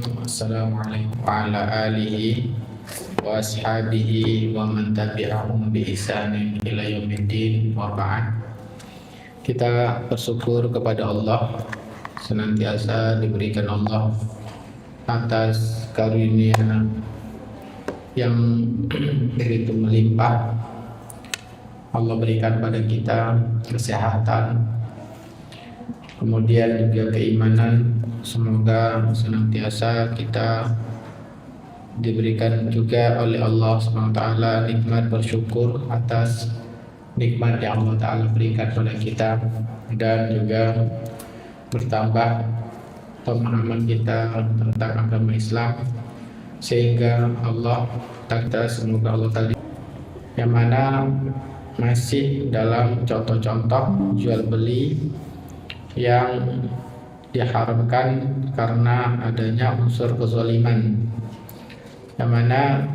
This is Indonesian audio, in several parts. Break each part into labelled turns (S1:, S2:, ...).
S1: Assalamualaikum warahmatullahi alihi wa ashabihi wa man tabi'ahum bi ihsanin ila yaumiddin wa ba'd. Kita bersyukur kepada Allah, senantiasa diberikan Allah atas karunia yang begitu melimpah. Allah berikan pada kita kesehatan, kemudian juga keimanan. Semoga senantiasa kita diberikan juga oleh Allah SWT nikmat bersyukur atas nikmat yang Allah Ta'ala berikan pada kita, dan juga bertambah pemahaman kita tentang agama Islam, sehingga Allah takdir semoga Allah tadi yang mana masih dalam contoh-contoh jual beli yang diharamkan karena adanya unsur kezaliman, yang mana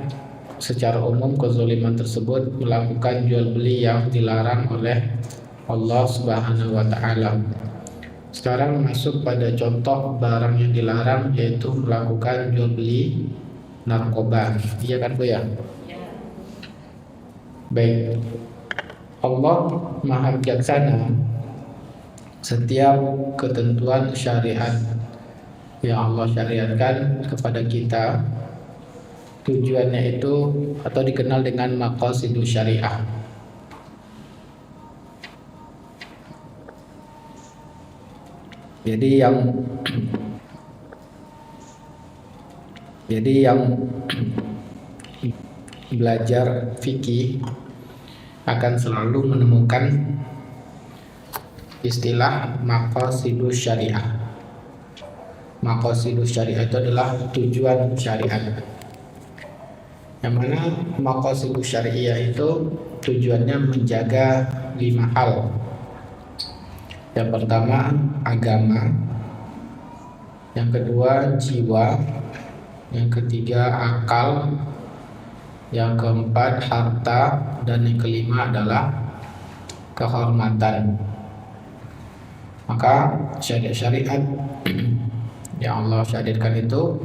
S1: secara umum kezaliman tersebut melakukan jual beli yang dilarang oleh Allah Subhanahu wa Ta'ala. Sekarang masuk pada contoh barang yang dilarang, yaitu melakukan jual beli narkoba. Iya kan Bu ya? Baik, Allah Maha Bijaksana. Setiap ketentuan syariat yang Allah syariatkan kepada kita, tujuannya itu atau dikenal dengan maqasidus syariah. Jadi yang belajar fikih akan selalu menemukan istilah maqasidus syariah. Maqasidus syariah itu adalah tujuan syariat. Yang mana maqasidus syariah itu tujuannya menjaga 5 hal. Yang pertama agama, yang kedua jiwa, yang ketiga akal, yang keempat harta, dan yang kelima adalah kehormatan. Maka syariat yang Allah syariatkan itu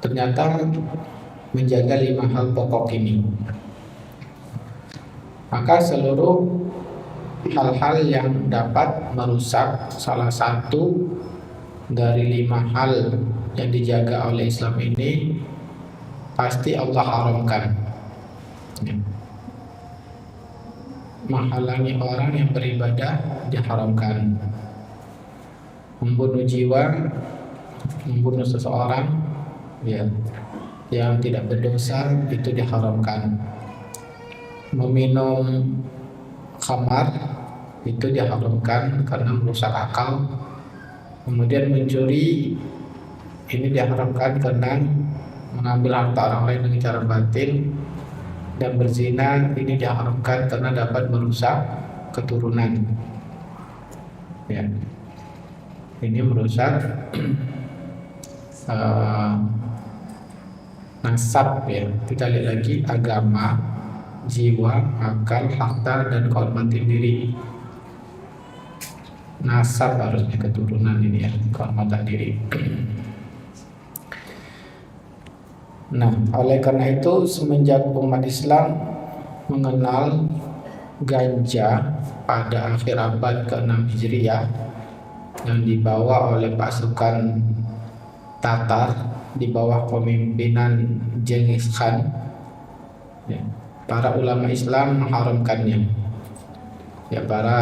S1: ternyata menjaga 5 hal pokok ini. Maka seluruh hal-hal yang dapat merusak salah satu dari 5 hal yang dijaga oleh Islam ini pasti Allah haramkan. Menghalangi orang yang beribadah diharamkan. Membunuh jiwa, membunuh seseorang yang tidak berdosa itu diharamkan. Meminum khamar itu diharamkan karena merusak akal. Kemudian mencuri ini diharamkan karena mengambil harta orang lain dengan cara batil. Dan berzina ini diharamkan karena dapat merusak keturunan. Ini merusak nasab. Kita lihat lagi agama, jiwa, akal, harta, dan kehormatan diri. Nasab harusnya keturunan ini kehormatan diri. Nah, oleh karena itu semenjak umat Islam mengenal ganja pada akhir abad ke-6 Hijriah yang dibawa oleh pasukan Tatar di bawah kepemimpinan Genghis Khan, para ulama Islam mengharamkannya. Para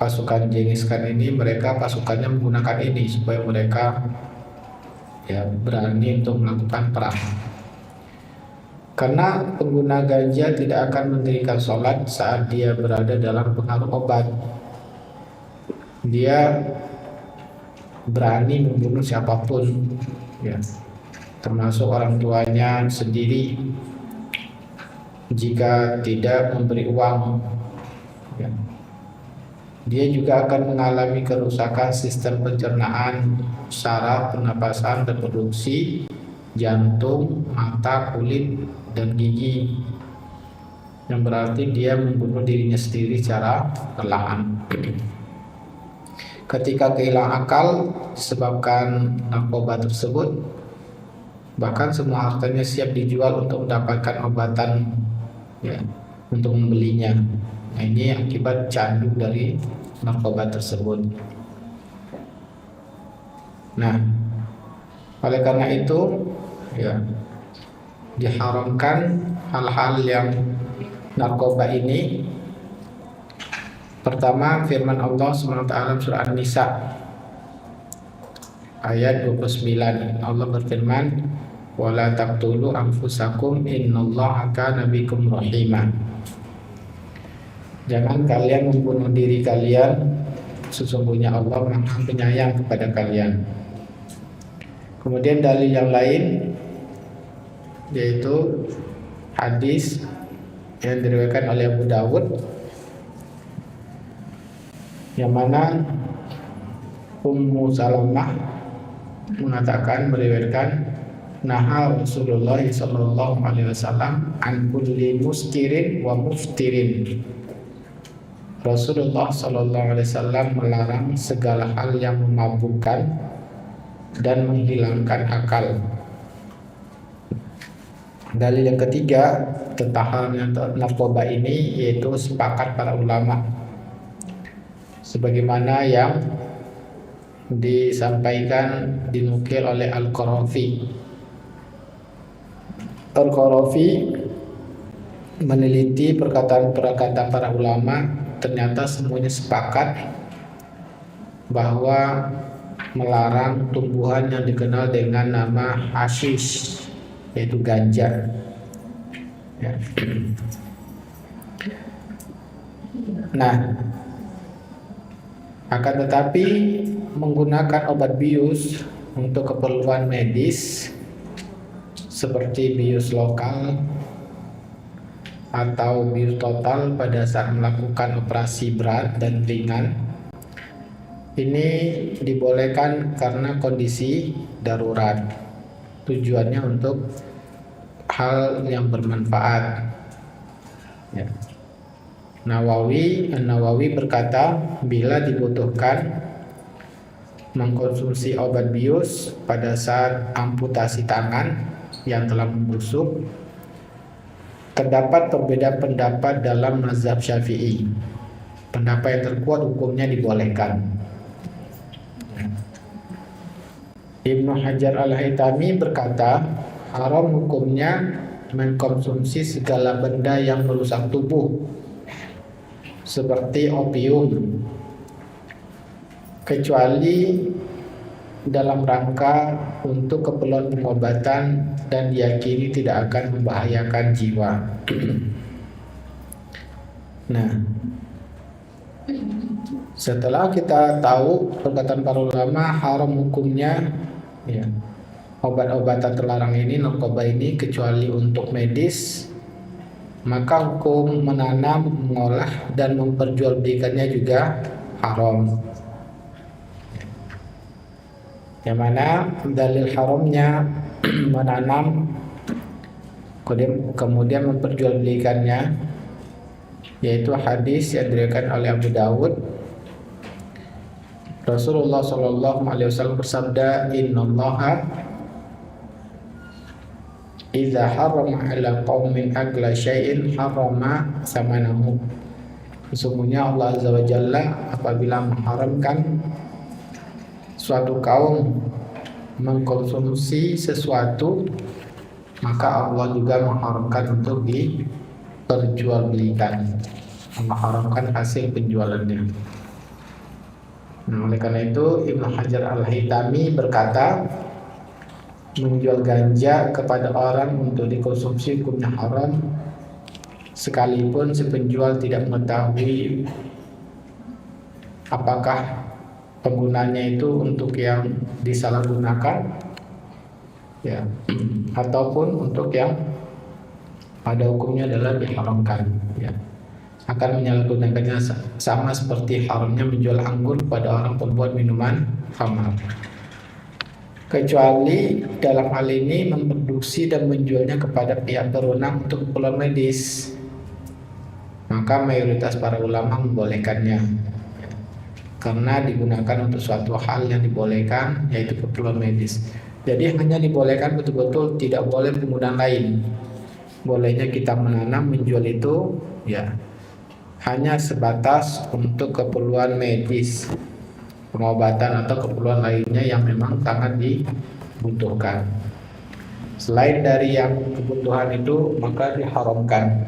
S1: pasukan Genghis Khan ini, mereka pasukannya menggunakan ini supaya mereka berani untuk melakukan perang. Karena pengguna ganja tidak akan mendirikan sholat saat dia berada dalam pengaruh obat. Dia berani membunuh siapapun, termasuk orang tuanya sendiri, jika tidak memberi uang. Dia juga akan mengalami kerusakan sistem pencernaan, saraf, pernapasan, reproduksi, jantung, mata, kulit, dan gigi. Yang berarti dia membunuh dirinya sendiri secara perlahan. ketika kehilangan akal disebabkan narkoba tersebut, bahkan semua hartanya siap dijual untuk mendapatkan obatan, ya, untuk membelinya. Nah, ini akibat candu dari narkoba tersebut. Nah, oleh karena itu, ya, diharamkan hal-hal yang narkoba ini. Pertama, firman Allah SWT surah An-Nisa ayat 29. Allah berfirman, "Wala taqtulu anfusakum innallaha kana bikum rahima." Jangan kalian membunuh diri kalian, sesungguhnya Allah Maha Penyayang kepada kalian. Kemudian dalil yang lain yaitu hadis yang diriwayatkan oleh Abu Dawud, yang mana Ummu Salamah mengatakan, meriwayatkan, naha Rasulullah sallallahu alaihi wasallam an kulli muskirin wa muftirin. Rasulullah sallallahu alaihi wasallam melarang segala hal yang memabukkan dan menghilangkan akal. Dalil yang ketiga tentang halnya narkoba ini yaitu sepakat para ulama, sebagaimana yang disampaikan dinukil oleh Al-Qarafi. Al-Qarafi meneliti perkataan-perkataan para ulama, ternyata semuanya sepakat bahwa melarang tumbuhan yang dikenal dengan nama hashish, yaitu ganja, ya. Nah, akan tetapi menggunakan obat bius untuk keperluan medis seperti bius lokal atau bius total pada saat melakukan operasi berat dan ringan, ini dibolehkan karena kondisi darurat. Tujuannya untuk hal yang bermanfaat, ya. An-Nawawi berkata, bila dibutuhkan mengkonsumsi obat bius pada saat amputasi tangan yang telah membusuk, terdapat perbedaan pendapat dalam mazhab Syafi'i. Pendapat yang terkuat hukumnya dibolehkan. Ibnu Hajar Al-Haytami berkata, haram hukumnya mengkonsumsi segala benda yang merusak tubuh seperti opium, kecuali dalam rangka untuk keperluan pengobatan dan diyakini tidak akan membahayakan jiwa. Nah, setelah kita tahu perkataan para ulama haram hukumnya, ya, obat-obatan terlarang ini, narkoba ini, kecuali untuk medis, maka hukum menanam, mengolah, dan memperjualbelikannya juga haram. Yang mana dalil haramnya menanam kemudian memperjualbelikannya yaitu hadis yang diriwayatkan oleh Abu Dawud. Rasulullah sallallahu alaihi wasallam bersabda, "Innallaha idza harrama 'ala qaumin akla syai'in harrama samanahu." Sesungguhnya Allah Azza wa Jalla apabila mengharamkan suatu kaum mengkonsumsi sesuatu, maka Allah juga mengharamkan untuk diperjualbelikan, mengharamkan hasil penjualannya. Nah, oleh karena itu Ibnu Hajar Al-Haytami berkata, menjual ganja kepada orang untuk dikonsumsi hukumnya haram, sekalipun si penjual tidak mengetahui apakah penggunanya itu untuk yang disalahgunakan, ya, ataupun untuk yang pada hukumnya adalah diharamkan, ya. Akan menyalahgunakannya sama seperti haramnya menjual anggur pada orang pembuat minuman khamar, kecuali dalam hal ini memproduksi dan menjualnya kepada pihak berwenang untuk keperluan medis, maka mayoritas para ulama membolehkannya. karena digunakan untuk suatu hal yang dibolehkan, yaitu keperluan medis. Jadi hanya dibolehkan betul-betul, tidak boleh penggunaan lain. Bolehnya kita menanam, menjual itu ya hanya sebatas untuk keperluan medis, pengobatan atau keperluan lainnya yang memang sangat dibutuhkan. Selain dari yang kebutuhan itu, maka diharamkan.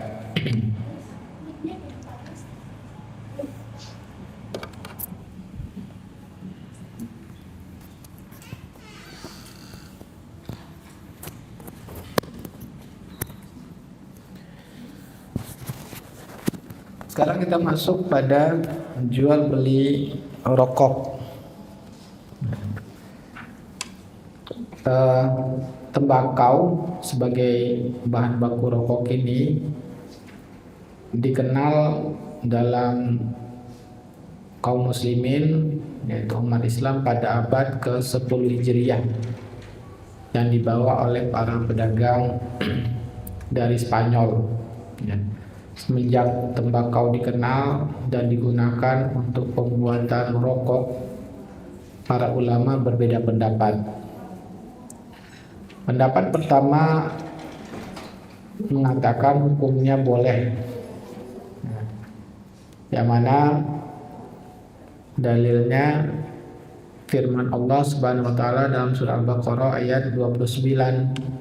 S1: Sekarang kita masuk pada jual beli rokok. Tembakau sebagai bahan baku rokok ini dikenal dalam kaum muslimin, yaitu umat Islam, pada abad ke-10 Hijriah yang dibawa oleh para pedagang dari Spanyol. Semenjak tembakau dikenal dan digunakan untuk pembuatan rokok, para ulama berbeda pendapat. Pendapat pertama mengatakan hukumnya boleh, yang mana dalilnya firman Allah Subhanahu wa taala dalam surah Al-Baqarah ayat 29.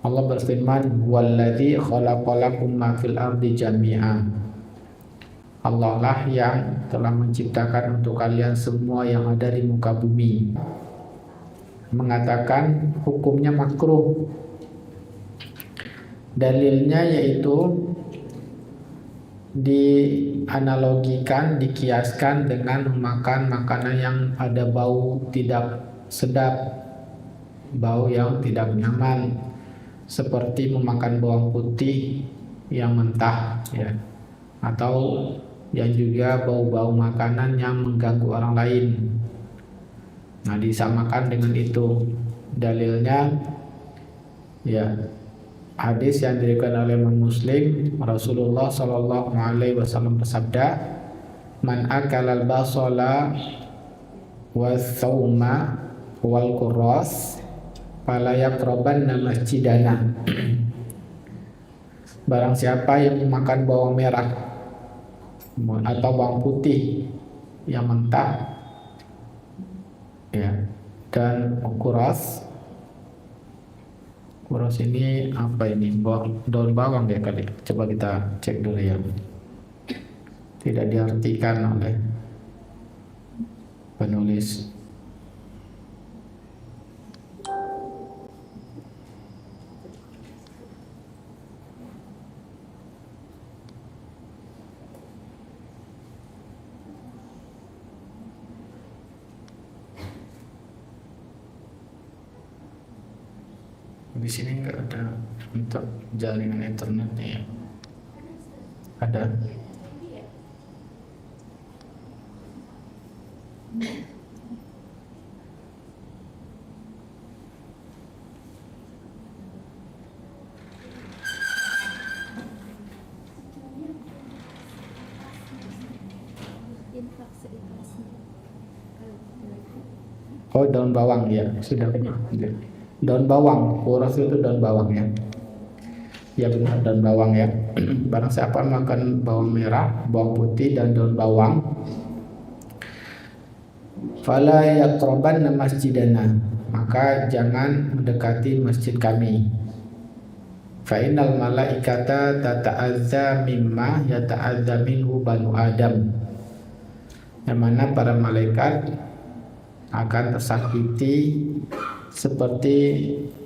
S1: Allah berfirman, "Walladzi khalaqalakum ma fil ardi jami'a." Allah lah yang telah menciptakan untuk kalian semua yang ada di muka bumi. Mengatakan hukumnya makruh. Dalilnya yaitu dianalogikan, dikiaskan dengan memakan makanan yang ada bau tidak sedap, bau yang tidak nyaman, seperti memakan bawang putih yang mentah ya, atau yang juga bau-bau makanan yang mengganggu orang lain. Nah, disamakan dengan itu. Dalilnya ya hadis yang diriwayatkan oleh Imam Muslim, Rasulullah sallallahu alaihi wasallam bersabda, "Man akala al-basala was-sauma wal qurras fala yaqrabanna masjidana." Barang siapa yang memakan bawang merah atau bawang putih yang mentah ya, dan kuras ini apa ini? Daun bawang ya kali. Coba kita cek dulu ya. Tidak diartikan oleh penulis. Di sini nggak ada untuk jaringan internetnya ya. Ada. Oh, daun bawang ya, sudah punya. Daun bawang, kuras itu daun bawang ya. Ya benar, daun bawang ya. Barang siapa makan bawang merah, bawang putih dan daun bawang, fala yaqrabanna masjidana, maka jangan mendekati masjid kami. Fa innal malaikata tata'azza mimma yata'azza minhu banu Adam. Yang mana para malaikat akan tersakiti seperti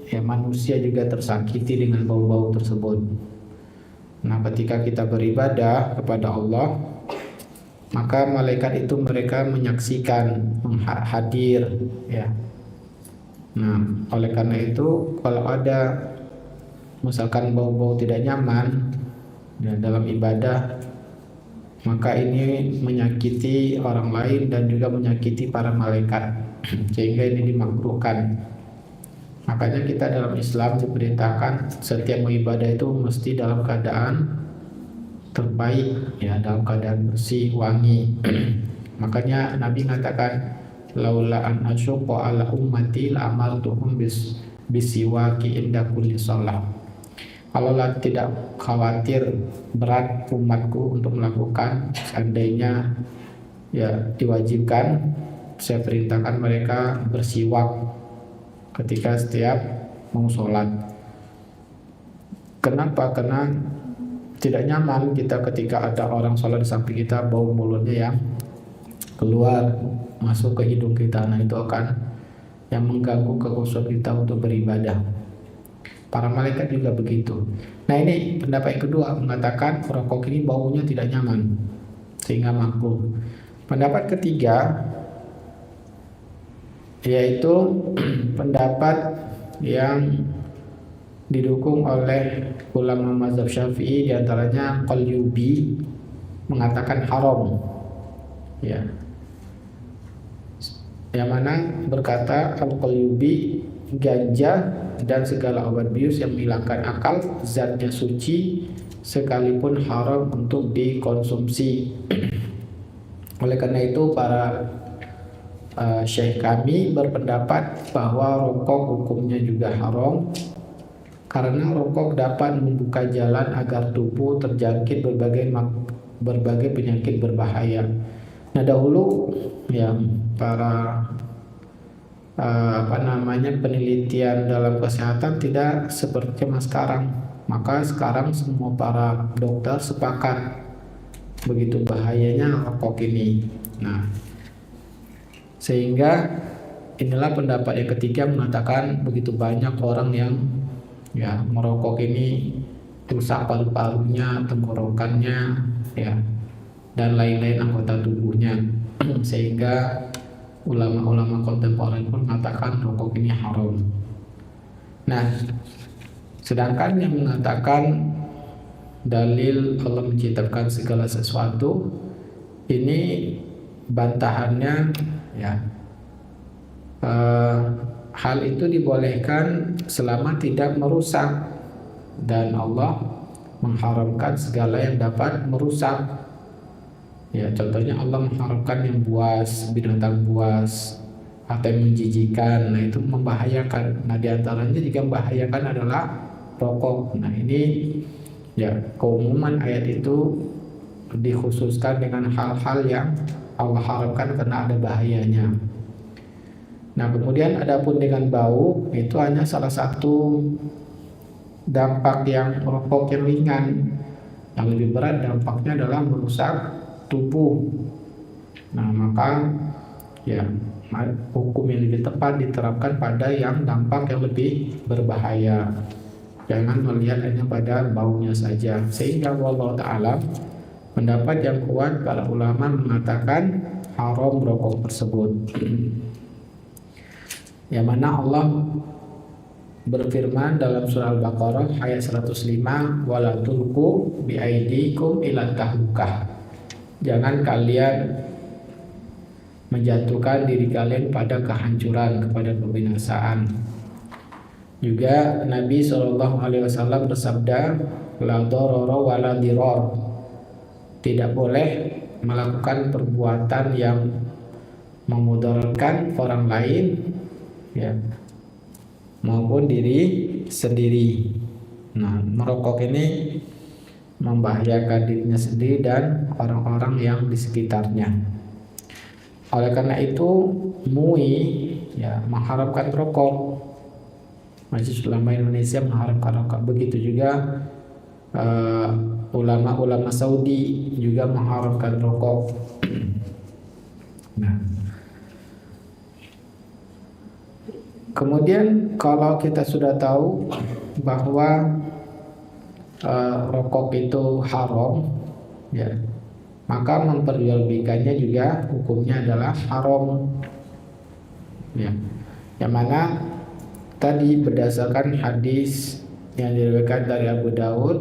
S1: ya manusia juga tersakiti dengan bau-bau tersebut. Nah, ketika kita beribadah kepada Allah, maka malaikat itu mereka menyaksikan, hadir ya. Nah, oleh karena itu kalau ada misalkan bau-bau tidak nyaman ya, dalam ibadah, maka ini menyakiti orang lain dan juga menyakiti para malaikat, sehingga ini dimakruhkan. Makanya kita dalam Islam diperintahkan setiap beribadah itu mesti dalam keadaan terbaik ya, dalam keadaan bersih, wangi. Makanya Nabi mengatakan, laula an asyqa ala ummati la amartuhum bisiwaki inda kulli shalah. Kalaulah tidak khawatir berat umatku untuk melakukan, seandainya ya diwajibkan, saya perintahkan mereka bersiwak ketika setiap mau sholat. Kenapa? Karena tidak nyaman kita ketika ada orang sholat di samping kita, bau mulutnya yang keluar masuk ke hidung kita. Nah, itu akan yang mengganggu kekhusyuan kita untuk beribadah. Para malaikat juga begitu. Nah, ini pendapat yang kedua, mengatakan rokok ini baunya tidak nyaman sehingga makruh. Pendapat ketiga yaitu pendapat yang didukung oleh ulama mazhab Syafi'i, diantaranya Qalyubi mengatakan haram, ya, yang mana berkata Al-Qalyubi, ganja dan segala obat bius yang menghilangkan akal zatnya suci sekalipun haram untuk dikonsumsi. Oleh karena itu para syekh kami berpendapat bahwa rokok hukumnya juga haram, karena rokok dapat membuka jalan agar tubuh terjangkit berbagai penyakit berbahaya. Nah, dahulu ya para penelitian dalam kesehatan tidak seperti sekarang. Maka sekarang semua para dokter sepakat begitu bahayanya rokok ini. Nah, sehingga inilah pendapat yang ketiga mengatakan begitu banyak orang yang ya merokok ini rusak paru-parunya, tenggorokannya, ya, dan lain-lain anggota tubuhnya, sehingga ulama-ulama kontemporer pun mengatakan rokok ini haram. Nah, sedangkan yang mengatakan dalil Allah menciptakan segala sesuatu, ini bantahannya ya hal itu dibolehkan selama tidak merusak, dan Allah mengharamkan segala yang dapat merusak. Ya, contohnya Allah mengharamkan yang buas, binatang buas, atau yang menjijikan. Nah, itu membahayakan. Nah, diantaranya juga membahayakan adalah rokok. Nah, ini ya keumuman ayat itu dikhususkan dengan hal-hal yang Allah haramkan karena ada bahayanya. Nah, kemudian adapun dengan bau, itu hanya salah satu dampak yang rokok yang ringan. Yang lebih berat dampaknya adalah merusak tubuh. Nah, maka ya hukum yang lebih tepat diterapkan pada yang dampak yang lebih berbahaya. Jangan melihat hanya pada baunya saja. Sehingga wallahu ta'ala pendapat yang kuat para ulama mengatakan haram rokok tersebut. Yang mana Allah berfirman dalam surah Al-Baqarah ayat 105, wala tulqu biaidikum ila tahlukah. Jangan kalian menjatuhkan diri kalian pada kehancuran, kepada kebinasaan. Juga Nabi SAW bersabda, la darara wa la dirar. Tidak boleh melakukan perbuatan yang memudaratkan orang lain, ya, maupun diri sendiri. Nah, merokok ini membahayakan dirinya sendiri dan orang-orang yang di sekitarnya. Oleh karena itu MUI ya mengharapkan rokok. Majelis Ulama Indonesia mengharapkan rokok. Begitu juga ulama-ulama Saudi juga mengharamkan rokok. Nah, kemudian kalau kita sudah tahu bahwa rokok itu haram, ya, maka memperjualbelikannya juga hukumnya adalah haram. Ya, yang mana tadi berdasarkan hadis yang diriwayatkan dari Abu Daud,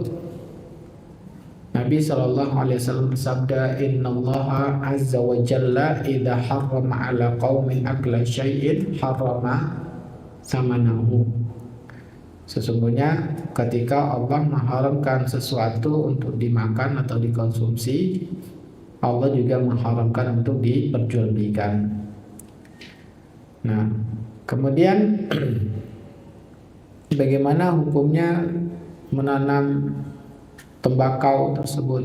S1: Nabi SAW bersabda, innallaha azza wa jalla idza harrama ala qaumin akla syai'in harrama samanahu. Sesungguhnya ketika Allah mengharamkan sesuatu untuk dimakan atau dikonsumsi, Allah juga mengharamkan untuk diperjualbelikan. Nah, kemudian bagaimana hukumnya menanam tembakau tersebut?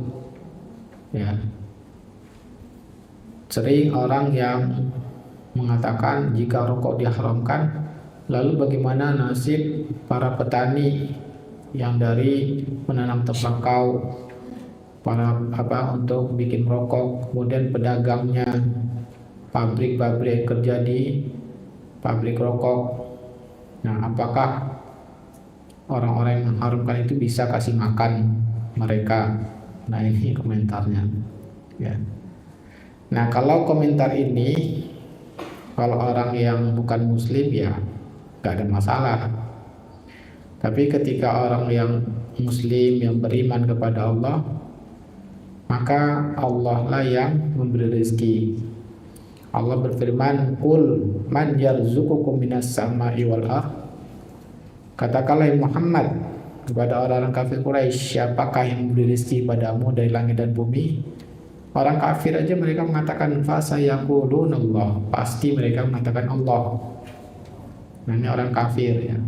S1: Ya, sering orang yang mengatakan jika rokok diharamkan, lalu bagaimana nasib para petani yang dari menanam tembakau, para untuk bikin rokok, kemudian pedagangnya, pabrik-pabrik kerja di pabrik rokok. Nah, apakah orang-orang yang mengharumkan itu bisa kasih makan mereka? Nah, ini komentarnya. Ya. Nah, kalau komentar ini, kalau orang yang bukan muslim ya gak ada masalah. Tapi ketika orang yang muslim yang beriman kepada Allah, maka Allah lah yang memberi rezeki. Allah berfirman, "Qul man yarzuqukum minas sama'i wal ardh." Katakanlah Muhammad kepada orang-orang kafir Quraisy, siapakah yang memberi rezeki padamu dari langit dan bumi? Orang kafir aja mereka mengatakan fasayaqulunallah, pasti mereka mengatakan Allah. Nah, ini orang kafir ya.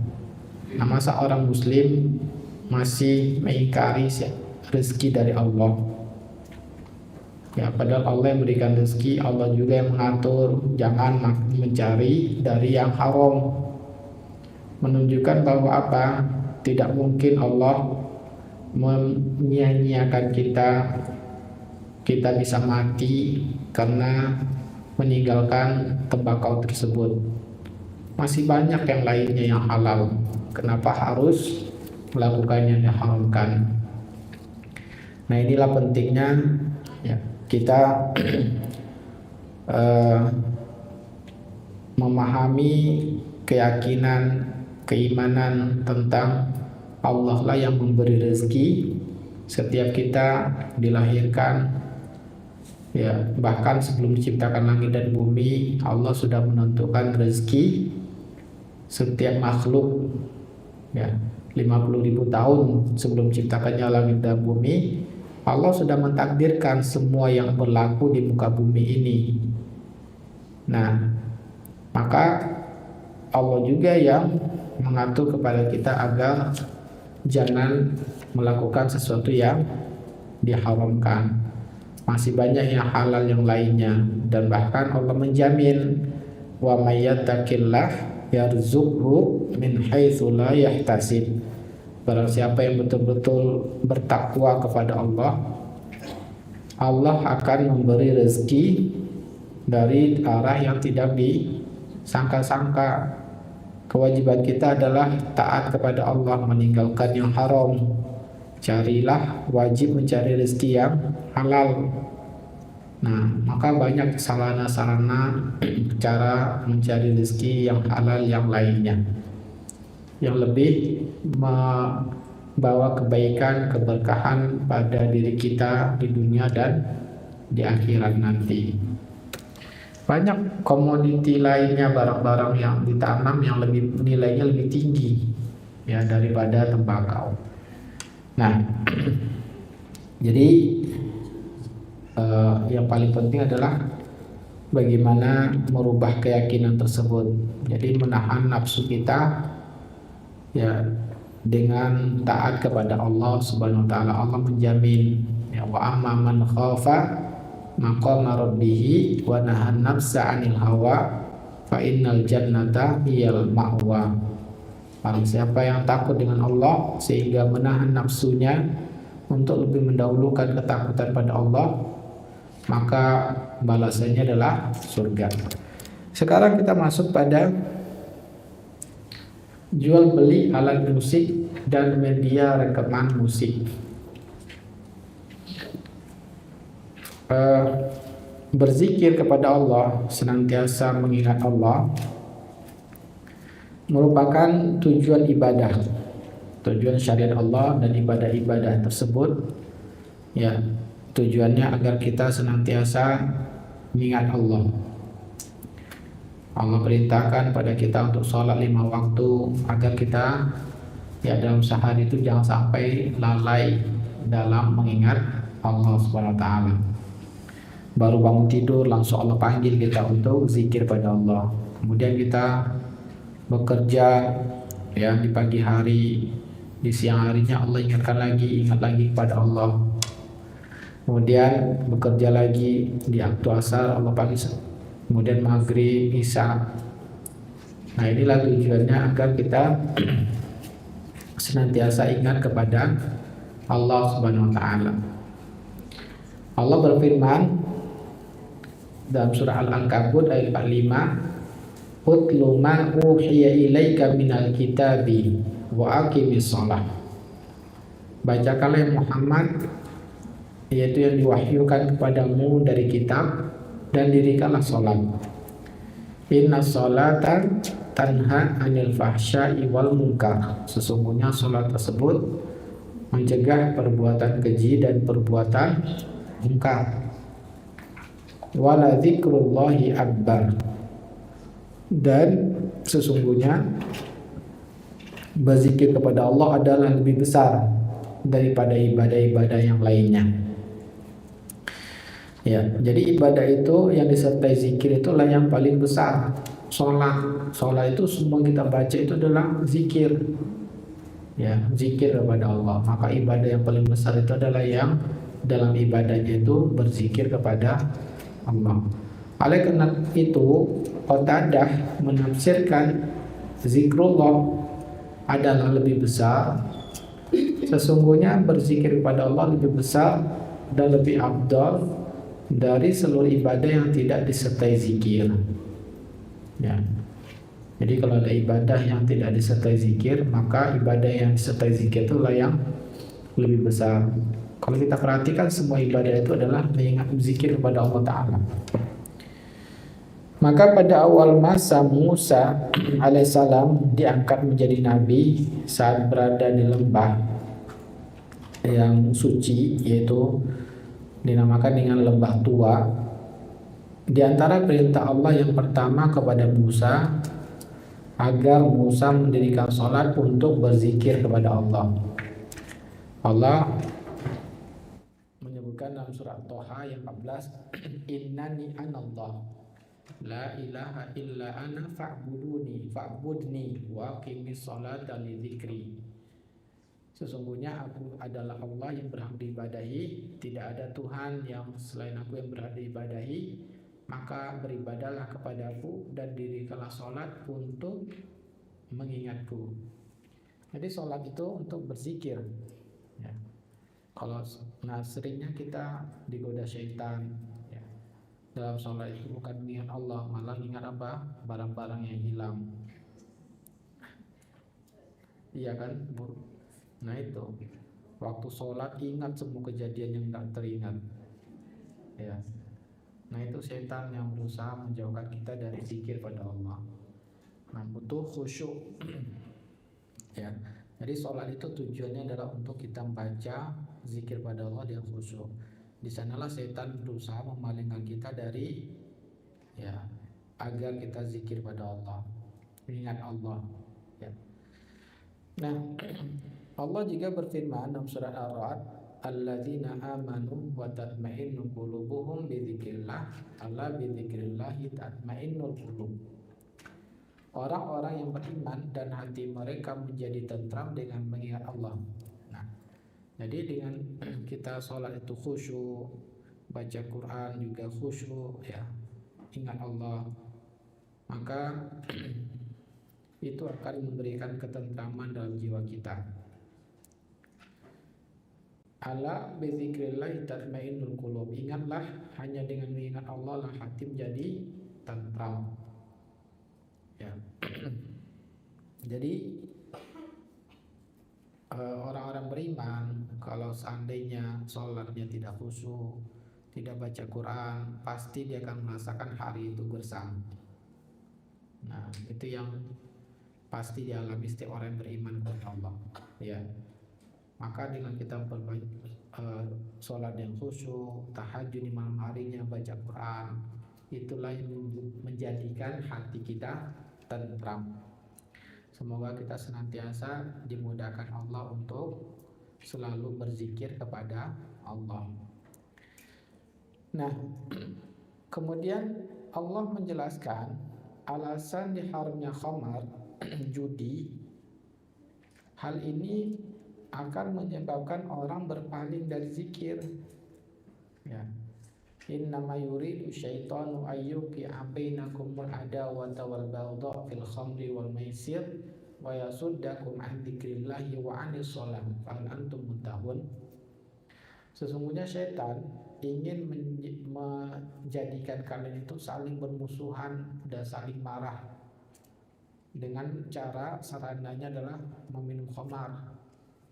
S1: Nah, masa orang muslim masih mengingkari rezeki dari Allah? Ya, padahal Allah yang memberikan rezeki, Allah juga yang mengatur. Jangan mencari dari yang haram. Menunjukkan bahwa apa? Tidak mungkin Allah menyia-nyiakan kita bisa mati karena meninggalkan tembakau tersebut. Masih banyak yang lainnya yang halal. Kenapa harus melakukan yang diharamkan? Nah, inilah pentingnya ya, kita memahami keyakinan, keimanan tentang Allah lah yang memberi rezeki. Setiap kita dilahirkan, ya, bahkan sebelum diciptakan langit dan bumi, Allah sudah menentukan rezeki setiap makhluk. Ya, 50.000 tahun sebelum ciptakannya langit dan bumi, Allah sudah mentakdirkan semua yang berlaku di muka bumi ini. Nah, maka Allah juga yang mengatur kepada kita agar jangan melakukan sesuatu yang diharamkan. Masih banyak yang halal yang lainnya, dan bahkan Allah menjamin wa may yattaqillah yarzuqhu min haitsu la yahtasib. Barang siapa yang betul-betul bertakwa kepada Allah, Allah akan memberi rezeki dari arah yang tidak disangka-sangka. Kewajiban kita adalah taat kepada Allah, meninggalkan yang haram. Carilah, wajib mencari rezeki yang halal. Nah, maka banyak sarana-sarana cara mencari rezeki yang halal yang lainnya, yang lebih membawa kebaikan, keberkahan pada diri kita di dunia dan di akhirat nanti. Banyak komoditi lainnya, barang-barang yang ditanam yang lebih nilainya lebih tinggi ya daripada tembakau. Nah, jadi yang paling penting adalah bagaimana merubah keyakinan tersebut. Jadi menahan nafsu kita ya dengan taat kepada Allah Subhanahu wa taala. Allah menjamin ya, wa amma man khafa maqama rabbih wa nahan nafsa 'anil hawa fa innal jannata hiyal ma'wa. Barang siapa yang takut dengan Allah sehingga menahan nafsunya untuk lebih mendahulukan ketakutan pada Allah, maka balasannya adalah surga. Sekarang kita masuk pada jual beli alat musik dan media rekaman musik. Berzikir kepada Allah, senantiasa mengingat Allah, merupakan tujuan ibadah, tujuan syariat Allah, dan ibadah-ibadah tersebut ya tujuannya agar kita senantiasa mengingat Allah. Allah perintahkan pada kita untuk sholat 5 waktu agar kita ya dalam sehari itu jangan sampai lalai dalam mengingat Allah Subhanahu wa taala. baru bangun tidur langsung Allah panggil kita untuk zikir pada Allah. Kemudian kita bekerja ya di pagi hari, di siang harinya Allah ingatkan lagi, ingat lagi kepada Allah. Kemudian bekerja lagi di waktu asar Allah panggil, kemudian maghrib, isya. Nah inilah tujuannya agar kita senantiasa ingat kepada Allah Subhanahu wa taala. Allah berfirman dalam surah Al-Ankabut ayat 45, "Utlu ma uhiya ilaika minal kitabi wa aqimis shalah." Bacakanlah Muhammad, yaitu yang diwahyukan kepadamu dari kitab, dan dirikanlah salat. Inna sholata tanha anil fahsya'i wal munkar. Sesungguhnya salat tersebut mencegah perbuatan keji dan perbuatan munkar. Wala dzikrullahi akbar. Dan sesungguhnya berzikir kepada Allah adalah lebih besar daripada ibadah-ibadah yang lainnya. Ya, jadi ibadah itu yang disertai zikir itulah yang paling besar. Sholat itu semua kita baca itu adalah zikir. Ya, zikir kepada Allah. Maka ibadah yang paling besar itu adalah yang dalam ibadahnya itu berzikir kepada Allah. Oleh karena itu, Qatadah menafsirkan zikrullah adalah lebih besar. Sesungguhnya berzikir kepada Allah lebih besar dan lebih afdal dari seluruh ibadah yang tidak disertai zikir. Ya. Jadi kalau ada ibadah yang tidak disertai zikir, maka ibadah yang disertai zikir itulah yang lebih besar. Kalau kita perhatikan semua ibadah itu adalah mengingat zikir kepada Allah Ta'ala. Maka pada awal masa Musa alaihissalam diangkat menjadi nabi saat berada di lembah yang suci, yaitu dinamakan dengan lembah tua. Di antara perintah Allah yang pertama kepada Musa agar Musa mendirikan sholat untuk berzikir kepada Allah. Allah menyebutkan dalam surat Toha yang 14, Innani anallah la ilaha illa ana fa'budni wa aqimis sholata li dzikri. Sesungguhnya aku adalah Allah yang berhak diibadahi, tidak ada Tuhan yang selain aku yang berhak diibadahi, maka beribadahlah kepadaku dan dirikanlah sholat untuk mengingatku. Jadi sholat itu untuk berzikir. Ya. Kalau seringnya kita digoda syaitan. Ya. Dalam sholat itu bukan mengingat Allah, malah mengingat apa? Barang-barang yang hilang. Iya kan? Nah itu, waktu sholat ingat semua kejadian yang tak teringat. Ya. Nah itu setan yang berusaha menjauhkan kita dari zikir pada Allah. Nah butuh khusyuk. Ya. Jadi sholat itu tujuannya adalah untuk kita membaca zikir pada Allah dengan khusyuk. Di sanalah setan berusaha memalingkan kita dari ya agar kita zikir pada Allah, ingat Allah. Ya. Nah Allah juga berfirman dalam surat Ar-Ra'd, alladzina amanu wa tatma'innu qulubuhum bidzikrillah, ala bidzikrillah tatma'innul qulub. Orang-orang yang beriman dan hati mereka menjadi tentram dengan mengingat Allah. Nah, jadi dengan kita sholat itu khusyuk, baca Quran juga khusyuk, ya, ingat Allah, maka itu akan memberikan ketentraman dalam jiwa kita. Ala bidzikrillah tatmainnul qulub. Ingatlah, hanya dengan mengingat Allah lah hati menjadi tentram. Ya. Jadi orang-orang beriman kalau seandainya sholatnya tidak khusyuk, tidak baca Quran, pasti dia akan merasakan hari itu gersang. Nah, itu yang pasti dialami setiap orang yang beriman kepada Allah. Ya. Maka dengan kita memperbaiki sholat yang khusyuk, tahajud di malam harinya, baca Quran, itulah yang menjadikan hati kita tentram. Semoga kita senantiasa dimudahkan Allah untuk selalu berzikir kepada Allah. Nah, kemudian Allah menjelaskan alasan diharamnya khamar, judi. Hal ini akan menyebabkan orang berpaling dari zikir. Ya. Innama yuridu syaitanu ayyuqi'a bainakumul adawata wal baghdha fil khamri wal maisir wa yasuddakum an dzikrillahi wa 'anis shalah fahal antum muntahun. Sesungguhnya syaitan ingin menjadikan kalian itu saling bermusuhan dan saling marah dengan cara sarananya adalah meminum khamar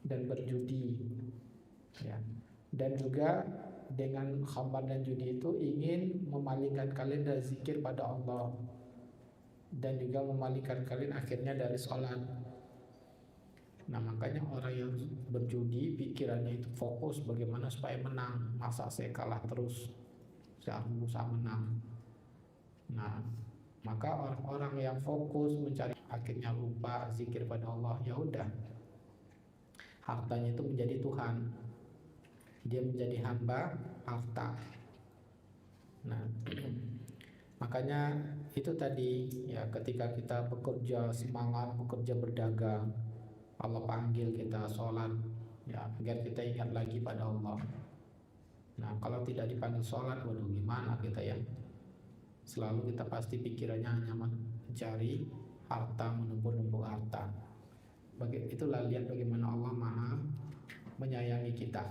S1: dan berjudi, ya. Dan juga dengan khamar dan judi itu ingin memalingkan kalian dari zikir pada Allah dan juga memalingkan kalian akhirnya dari sholat. Nah, makanya orang yang berjudi pikirannya itu fokus bagaimana supaya menang. Masa saya kalah terus, saya harus berusaha menang. Nah, maka orang-orang yang fokus mencari akhirnya lupa zikir pada Allah, ya udah, hartanya itu menjadi Tuhan, dia menjadi hamba harta. Nah, makanya itu tadi ya, ketika kita bekerja semangat, bekerja berdagang, Allah panggil kita sholat, ya, agar kita ingat lagi pada Allah. Nah, kalau tidak dipanggil sholat, waduh, gimana kita ya? Selalu kita pasti pikirannya hanya mencari harta, menumpuk-numpuk harta. Itulah, lihat bagaimana Allah Maha menyayangi kita.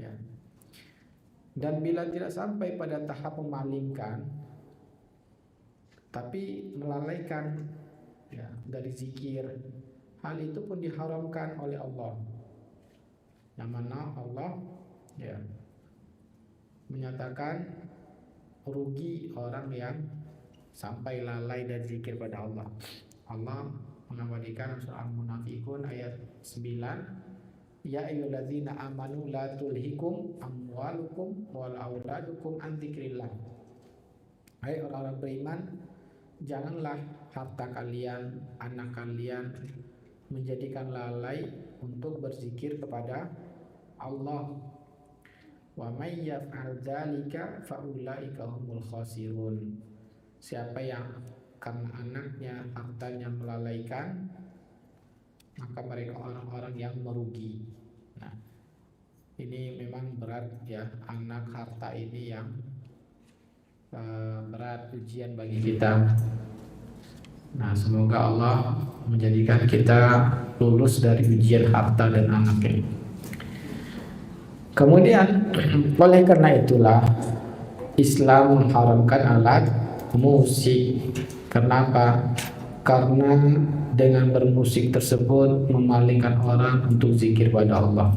S1: Ya. Dan bila tidak sampai pada tahap memalingkan, tapi melalaikan, ya, dari zikir, hal itu pun diharamkan oleh Allah. Yang mana Allah, ya, menyatakan rugi orang yang sampai lalai dari zikir pada Allah. Allah mengabadikan surah Al-Munafiqun ayat 9, ya ayyuhalladzina amanu la tulhikum amwalukum wal auladukum an dzikrillah. Hai orang-orang beriman, janganlah harta kalian, anak kalian menjadikan lalai untuk berzikir kepada Allah. Wa may yaf'al dzalika fa ulaika humul khasirun. Siapa yang karena anaknya, hartanya melalaikan, maka mereka orang-orang yang merugi. Nah, ini memang berat ya, anak, harta ini yang berat ujian bagi kita. Nah, semoga Allah menjadikan kita lulus dari ujian harta dan anak ini. Kemudian oleh karena itulah Islam mengharamkan alat musik. Kenapa? Karena dengan bermusik tersebut memalingkan orang untuk zikir pada Allah.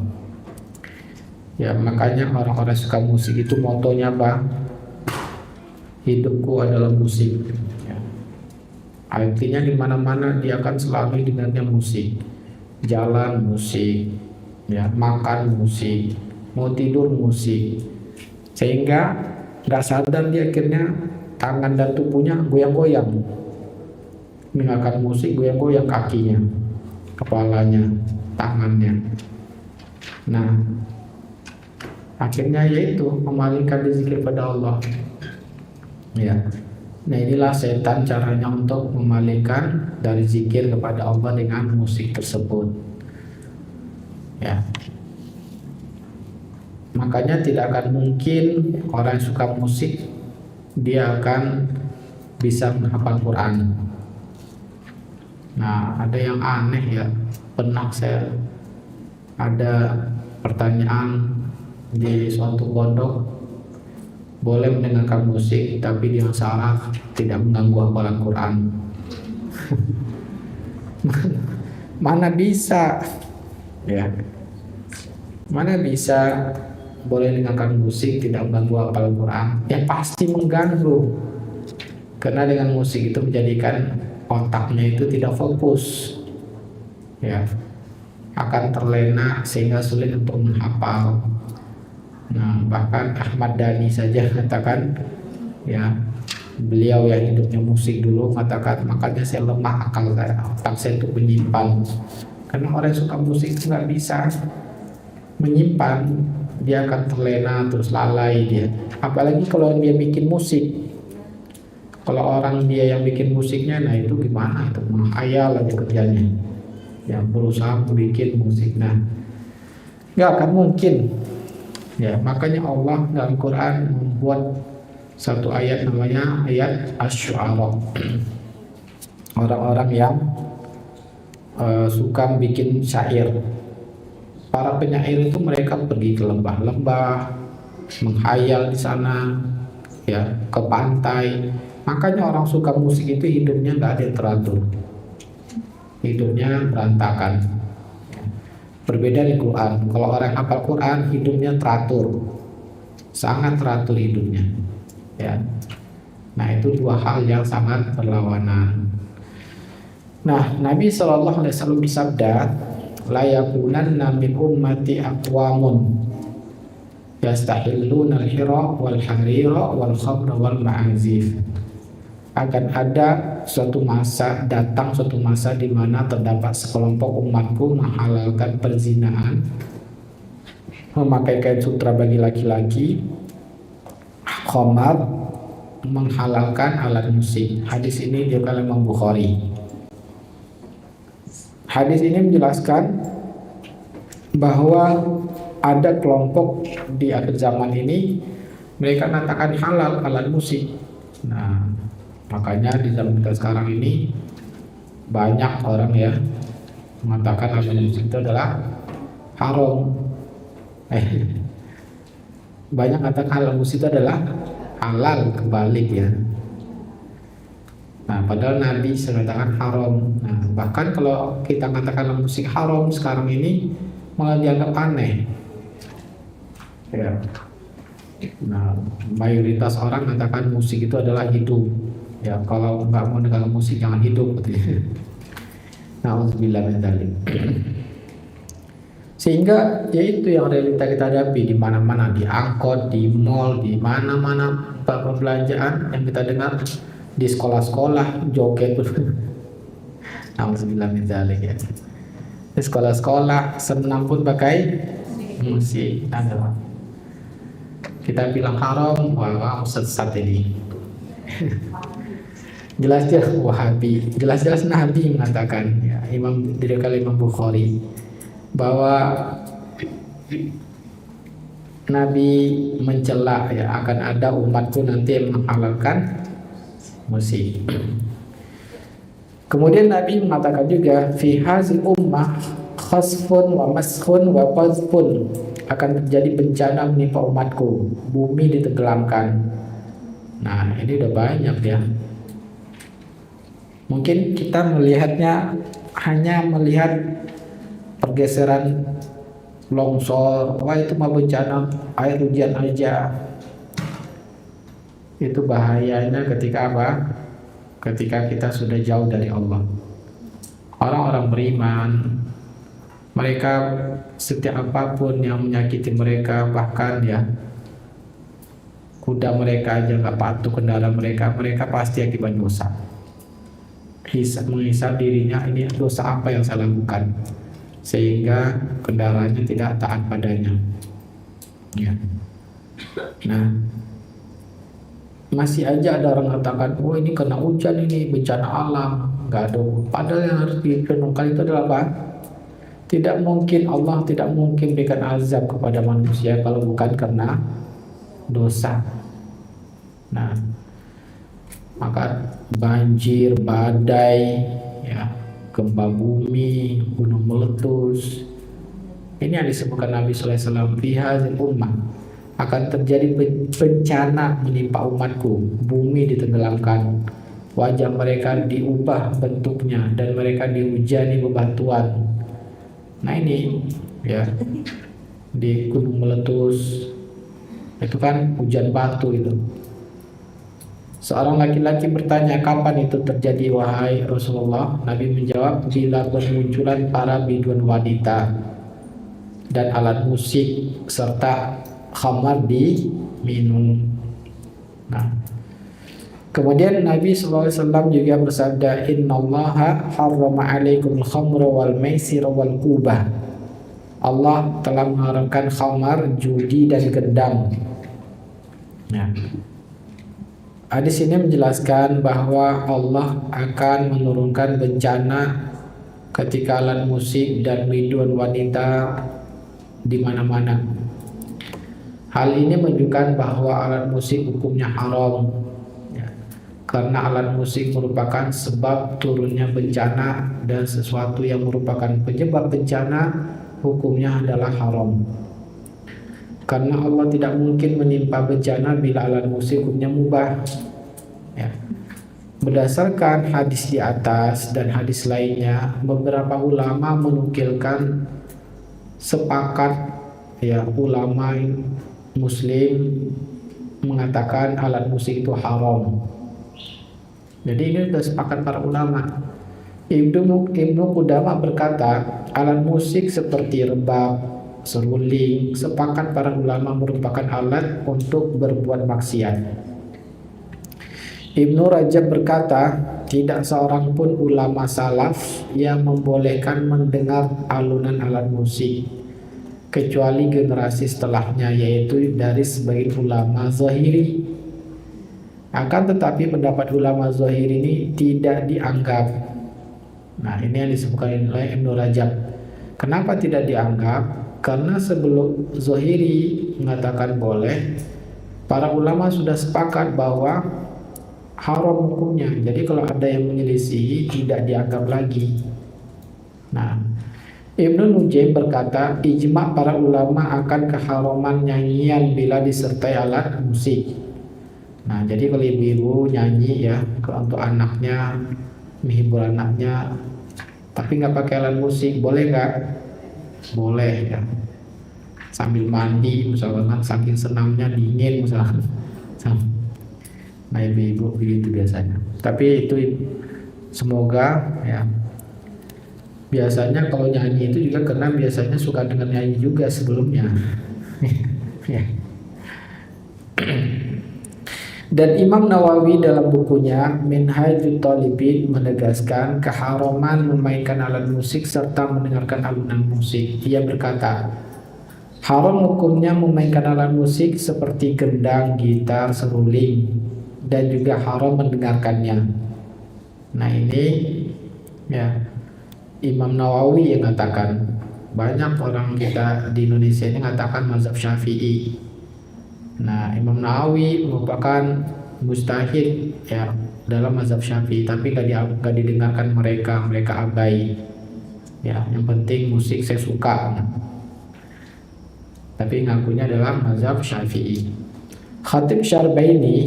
S1: Ya, makanya orang-orang suka musik itu motonya apa? Hidupku adalah musik. Ya. Artinya di mana-mana dia akan selalu dengarnya musik. Jalan musik, ya, makan musik, mau tidur musik. Sehingga nggak sadar dia akhirnya tangan dan tubuhnya goyang-goyang, mendengarkan musik, goyang-goyang kakinya, kepalanya, tangannya. Nah, akhirnya yaitu memalingkan zikir pada Allah. Ya. Nah, inilah setan caranya untuk memalingkan dari zikir kepada Allah dengan musik tersebut. Ya. Makanya tidak akan mungkin orang yang suka musik dia akan bisa menghafal Quran. Nah, ada yang aneh ya, pernah saya ada pertanyaan di suatu pondok, boleh mendengarkan musik tapi dengan syarat tidak mengganggu hafalan Quran. Mana bisa, ya, mana bisa boleh dengarkan musik tidak mengganggu hafalan Quran? Ya pasti mengganggu, karena dengan musik itu menjadikan otaknya itu tidak fokus, ya, akan terlena sehingga sulit untuk menghafal. Nah, bahkan Ahmad Dhani saja katakan, ya, beliau yang hidupnya musik dulu mengatakan, makanya saya lemah akal saya, otak saya untuk menyimpan. Karena orang yang suka musik itu nggak bisa menyimpan dia akan terlena terus lalai dia. Apalagi kalau dia bikin musik. Kalau orang dia yang bikin musiknya, nah itu gimana itu, menghayal aja kerjanya, yang berusaha bikin musik, nah nggak akan mungkin ya. Makanya Allah dalam Quran membuat satu ayat namanya ayat Asy-Syu'ara. Orang-orang yang suka bikin syair. Para penyair itu mereka pergi ke lembah-lembah, menghayal di sana, ya, ke pantai. Makanya orang suka musik itu hidupnya nggak ada yang teratur, hidupnya berantakan. Berbeda di Quran. Kalau orang hafal Quran, hidupnya teratur, sangat teratur hidupnya. Ya, nah itu dua hal yang sangat berlawanan. Nah, Nabi SAW bersabda, la yakunanna min ummati aqwamun yastahilluna al-hira wal harira wal khamra wal ma'azif. Akan ada suatu masa, datang suatu masa di mana terdapat sekelompok umatku menghalalkan perzinaan, memakai kain sutra bagi laki-laki, khamar, menghalalkan alat musik. Hadis ini diriwayatkan Imam Bukhari. Hadis ini menjelaskan bahwa ada kelompok di akhir zaman ini mereka mengatakan halal alat musik. Nah, makanya di zaman kita sekarang ini banyak orang ya mengatakan alat musik itu adalah haram. Banyak katakan alat musik itu adalah halal, kebalik ya. Nah, padahal Nabi mengatakan haram. Nah, bahkan kalau kita katakan alat musik haram sekarang ini malah dianggap aneh. Ya. Nah, mayoritas orang katakan musik itu adalah hidup. Ya, kalau nggak mau dengar musik jangan hidup. Nauzubillah min dzalik. Sehingga yaitu yang realita kita hadapi di mana-mana, di angkot, di mall, di mana-mana perbelanjaan yang kita dengar, di sekolah-sekolah joget. Nauzubillah min dzalik ya. Di sekolah-sekolah senam pun pakai musik. Adalah kita bilang haram, wah sesat ini. Jelas-jelas Wahabi, jelas-jelas Nabi mengatakan ya, diriwayatkan Imam Bukhari bahwa Nabi mencela ya akan ada umatku nanti yang menghalalkan musik. Kemudian Nabi mengatakan juga fi hazil ummah khasfun wa maskhun wa qazfun, akan terjadi bencana menimpa umatku, bumi ditenggelamkan. Nah, ini udah banyak ya. Mungkin kita melihatnya hanya melihat pergeseran longsor, wah itu mah bencana air hujan aja. Itu bahayanya ketika apa? Ketika kita sudah jauh dari Allah. Orang-orang beriman, mereka setiap apapun yang menyakiti mereka, bahkan ya kuda mereka aja nggak patuh, kendaraan mereka pasti akibat dosa. Menghisab dirinya, ini dosa apa yang saya lakukan sehingga kendaraannya tidak taat padanya ya. Nah, masih aja ada orang mengatakan, oh ini kena hujan, ini bencana alam, nggak ada. Padahal yang harus direnungkan itu adalah apa? Tidak mungkin, Allah tidak mungkin berikan azab kepada manusia kalau bukan karena dosa. Nah, maka banjir, badai, ya, gempa bumi, gunung meletus, ini yang disebutkan Nabi SAW, fi hadzal ummah, akan terjadi bencana menimpa umatku, bumi ditenggelamkan, wajah mereka diubah bentuknya dan mereka dihujani bebatuan. Nah ini ya, di gunung meletus itu kan hujan batu itu. Seorang laki-laki bertanya, kapan itu terjadi wahai Rasulullah? Nabi menjawab, bila bermunculan para biduan wanita dan alat musik serta khamar diminum. Nah, kemudian Nabi SAW juga bersabda, innallaha harrama alaikumul khamra wal maisir wal qubah. Allah telah mengharamkan khamar, judi dan gendam. Ya. Hadis ini menjelaskan bahwa Allah akan menurunkan bencana ketika alat musik dan rinduan wanita di mana-mana. Hal ini menunjukkan bahwa alat musik hukumnya haram, ya, karena alat musik merupakan sebab turunnya bencana, dan sesuatu yang merupakan penyebab bencana hukumnya adalah haram. Karena Allah tidak mungkin menimpa bencana bila alat musik hukumnya mubah. Ya. Berdasarkan hadis di atas dan hadis lainnya, beberapa ulama menukilkan sepakat, ya, ulama Muslim mengatakan alat musik itu haram. Jadi ini sudah sepakat para ulama. Ibnu Qudamah berkata, alat musik seperti rebab, seruling, sepakat para ulama merupakan alat untuk berbuat maksiat. Ibnu Rajab berkata, tidak seorang pun ulama salaf yang membolehkan mendengar alunan alat musik, kecuali generasi setelahnya, yaitu dari sebagian ulama Zahiri. Akan tetapi pendapat ulama Zahiri ini tidak dianggap. Nah, ini yang disebutkan oleh Ibnu Rajab. Kenapa tidak dianggap? Karena sebelum Zahiri mengatakan boleh, para ulama sudah sepakat bahwa haram hukumnya. Jadi kalau ada yang menyelisihi, tidak dianggap lagi. Nah, Ibnu Nujaim berkata, ijma para ulama akan keharaman nyanyian bila disertai alat musik. Nah, jadi kalau ibu-ibu nyanyi, ya, untuk anaknya, menghibur anaknya, tapi nggak pakai alat musik, boleh nggak? Boleh, ya. Sambil mandi misalkan, saking senangnya dingin misalkan. Nah, ibu-ibu begitu biasanya. Tapi itu semoga, ya, biasanya kalau nyanyi itu juga karena biasanya suka dengan nyanyi juga sebelumnya. Ya. Dan Imam Nawawi dalam bukunya Minhajut Thalibin menegaskan keharaman memainkan alat musik serta mendengarkan alunan musik. Ia berkata, haram hukumnya memainkan alat musik seperti gendang, gitar, seruling, dan juga haram mendengarkannya. Nah, ini, ya, Imam Nawawi yang mengatakan. Banyak orang kita di Indonesia ini mengatakan mazhab Syafi'i. Nah, Imam Nawawi merupakan mujtahid, ya, dalam mazhab Syafi'i, tapi gak didengarkan mereka abai. Ya, yang penting musik saya suka. Tapi ngakunya adalah mazhab Syafi'i. Khatib Syarbaini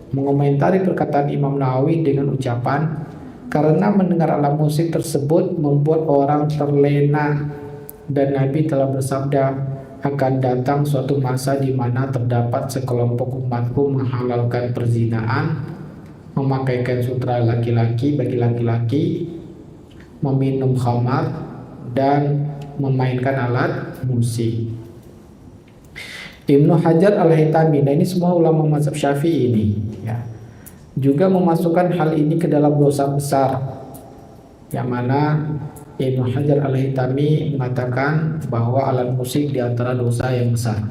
S1: mengomentari perkataan Imam Nawawi dengan ucapan, karena mendengar alat musik tersebut membuat orang terlena, dan Nabi telah bersabda, akan datang suatu masa di mana terdapat sekelompok umatku menghalalkan perzinaan, memakaikan sutra laki-laki bagi laki-laki, meminum khamar, dan memainkan alat musik. Ibnu Hajar Al-Haytami, nah ini semua ulama mazhab Syafi'i ini, ya, juga memasukkan hal ini ke dalam dosa besar, yang mana Ibnu Hajar Al-Haytami mengatakan bahwa alat musik di antara dosa yang besar.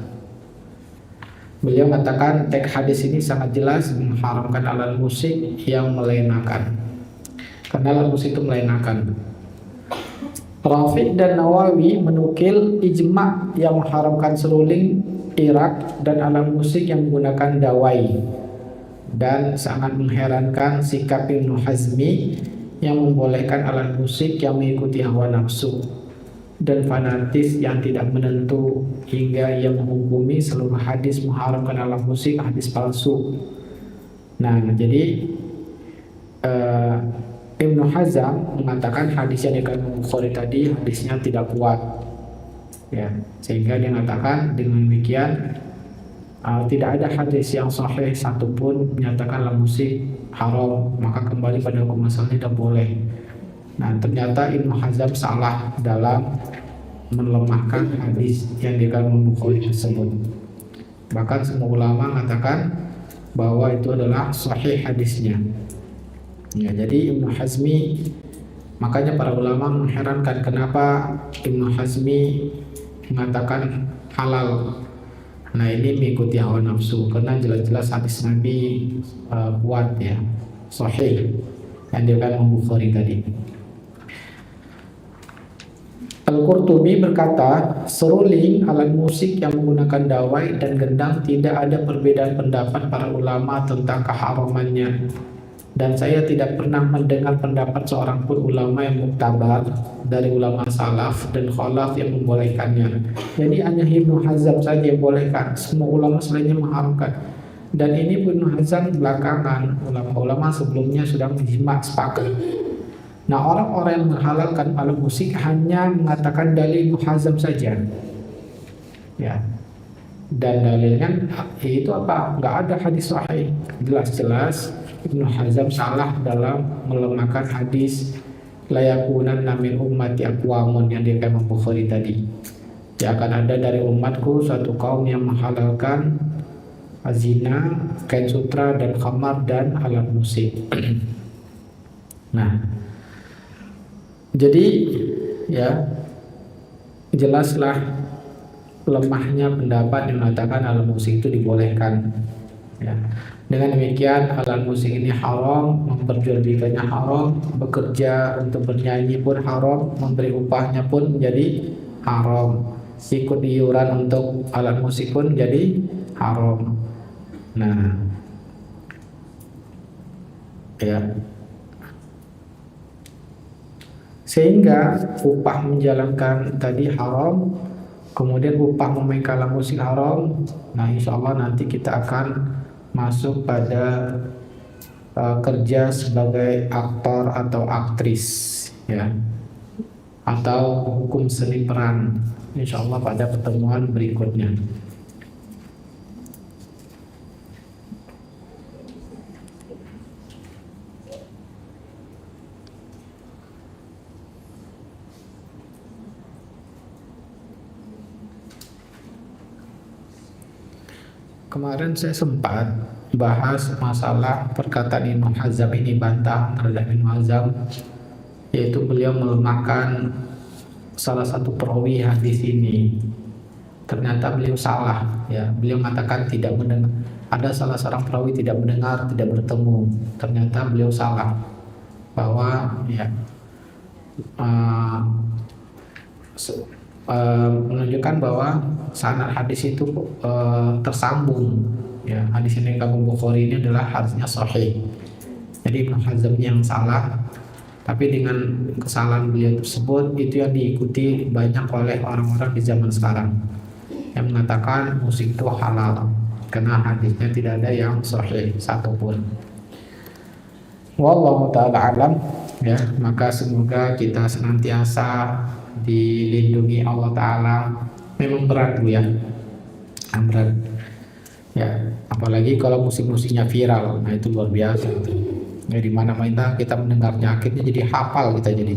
S1: Beliau mengatakan teks hadis ini sangat jelas mengharamkan alat musik yang melenakan, karena alat musik itu melenakan. Rafiq dan Nawawi menukil ijma yang mengharamkan seruling, Irak, dan alat musik yang menggunakan dawai, dan sangat mengherankan sikap Ibnu Hazmi yang membolehkan alat musik yang mengikuti hawa nafsu dan fanatis yang tidak menentu, hingga ia menghukumi seluruh hadis mengharamkan alat musik hadis palsu. Nah, jadi Ibnu Hazm mengatakan hadis yang dikatakan Bukhari tadi hadisnya tidak kuat, ya, sehingga dia mengatakan dengan demikian tidak ada hadis yang sahih satupun menyatakan alat musik haram, maka kembali pada hukum asalnya tidak boleh. Nah, ternyata Ibnu Hazm salah dalam melemahkan hadis yang dikatakan Bukhari tersebut. Bahkan semua ulama mengatakan bahwa itu adalah sahih hadisnya. Ya, jadi Ibnu Hazmi Makanya para ulama mengherankan kenapa Ibnu Hazmi mengatakan halal. Nah ini mengikuti hawa nafsu karena jelas-jelas hadis Nabi kuat ya, sahih yang diriwayatkan Imam Bukhari tadi. Al-Qurtubi berkata, seruling alat musik yang menggunakan dawai dan gendang tidak ada perbedaan pendapat para ulama tentang keharamannya. Dan saya tidak pernah mendengar pendapat seorang pun ulama yang muktabar dari ulama salaf dan khalaf yang membolehkannya. Jadi hanya Ibnu Hazm saja yang bolehkan, semua ulama selainnya mengharamkan. Dan ini Ibnu Hazm belakangan, ulama-ulama sebelumnya sudah menjimat sepakat. Nah orang-orang yang menghalalkan alat musik hanya mengatakan dalil Ibnu Hazm saja, ya. Dan dalilnya itu apa? Nggak ada hadis sahih. Jelas-jelas Ibnu Hazm salah dalam melemahkan hadis layakunan min ummati aqwamun yang dikatakan Bukhari tadi. Ya akan ada dari umatku suatu kaum yang menghalalkan zina, kain sutra dan khamar dan alat musik. Nah, jadi ya jelaslah lemahnya pendapat yang mengatakan alat musik itu dibolehkan. Ya. Dengan demikian alat musik ini haram, memperjualbelikannya haram, bekerja untuk bernyanyi pun haram, memberi upahnya pun menjadi haram, ikut iuran untuk alat musik pun jadi haram. Nah, ya, sehingga upah menjalankan tadi haram, kemudian upah memainkan alat musik haram. Nah, insya Allah nanti kita akan masuk pada kerja sebagai aktor atau aktris, ya, atau hukum seni peran, insya Allah pada pertemuan berikutnya. Kemarin saya sempat bahas masalah perkataan Ibnu Hazm ini, bantah terhadap Ibnu Hazm, yaitu beliau melemahkan salah satu perawi hadis ini. Ternyata beliau salah, ya. Beliau mengatakan tidak mendengar, ada salah seorang perawi tidak mendengar, tidak bertemu. Ternyata beliau salah, bahwa ya menunjukkan bahwa sanad hadis itu tersambung, ya. Hadis yang dikatakan Bukhari ini adalah hadisnya sahih. Jadi Ibnu Hazm yang salah, tapi dengan kesalahan beliau tersebut itu yang diikuti banyak oleh orang-orang di zaman sekarang yang mengatakan musik itu halal karena hadisnya tidak ada yang sahih satupun. Wallahu ta'ala alam, ya. Maka semoga kita senantiasa dilindungi Allah Ta'ala. Memang berat Bu ya, berat ya, apalagi kalau musik-musiknya viral. Nah itu luar biasa itu. Ya, di mana-mana kita mendengarnya akhirnya jadi hafal kita jadi.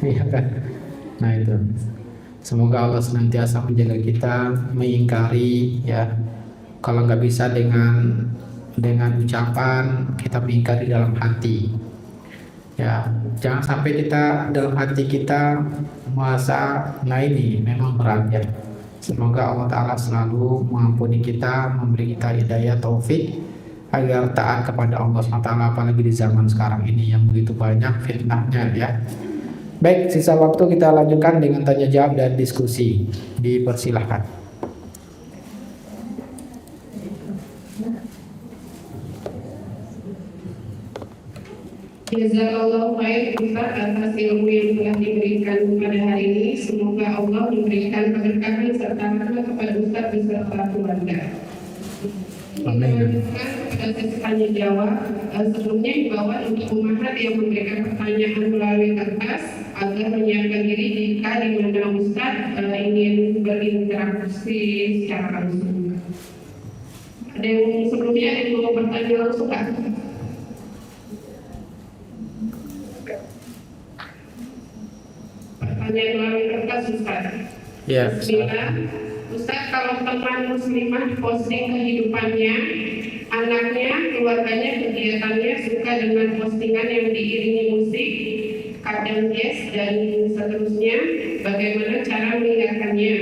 S1: Iya kan? Nah itu, semoga Allah senantiasa menjaga kita, mengingkari, ya. Kalau nggak bisa dengan ucapan, kita mengingkari dalam hati. Ya, jangan sampai kita dalam hati kita merasa, nah ini memang berat ya. Semoga Allah Ta'ala selalu mengampuni kita, memberi kita hidayah taufik agar taat kepada Allah SWT, apalagi di zaman sekarang ini yang begitu banyak fitnahnya ya. Baik, sisa waktu kita lanjutkan dengan tanya jawab dan diskusi. Dipersilahkan.
S2: Jazakallahu khair Ustaz atas ilmu yang telah diberikan pada hari ini. Semoga Allah memberikan keberkahan serta rahmat kepada Ustaz beserta keluarga. Kita pada sesi tanya jawab. Sebelumnya himbauan untuk umat yang memberikan pertanyaan melalui kertas agar menyiapkan diri jika di mana Ustaz ingin berinteraksi secara langsung. Ada yang sebelumnya yang mau bertanya langsung Pak? Pertanyaan melalui kertas Ustaz.
S1: Ya.
S2: Bismillah. Ustaz, kalau teman muslimah posting kehidupannya Anaknya, keluarganya, kegiatannya suka dengan postingan yang diiringi musik, kadang jazz, dan seterusnya. Bagaimana cara mengingatkannya?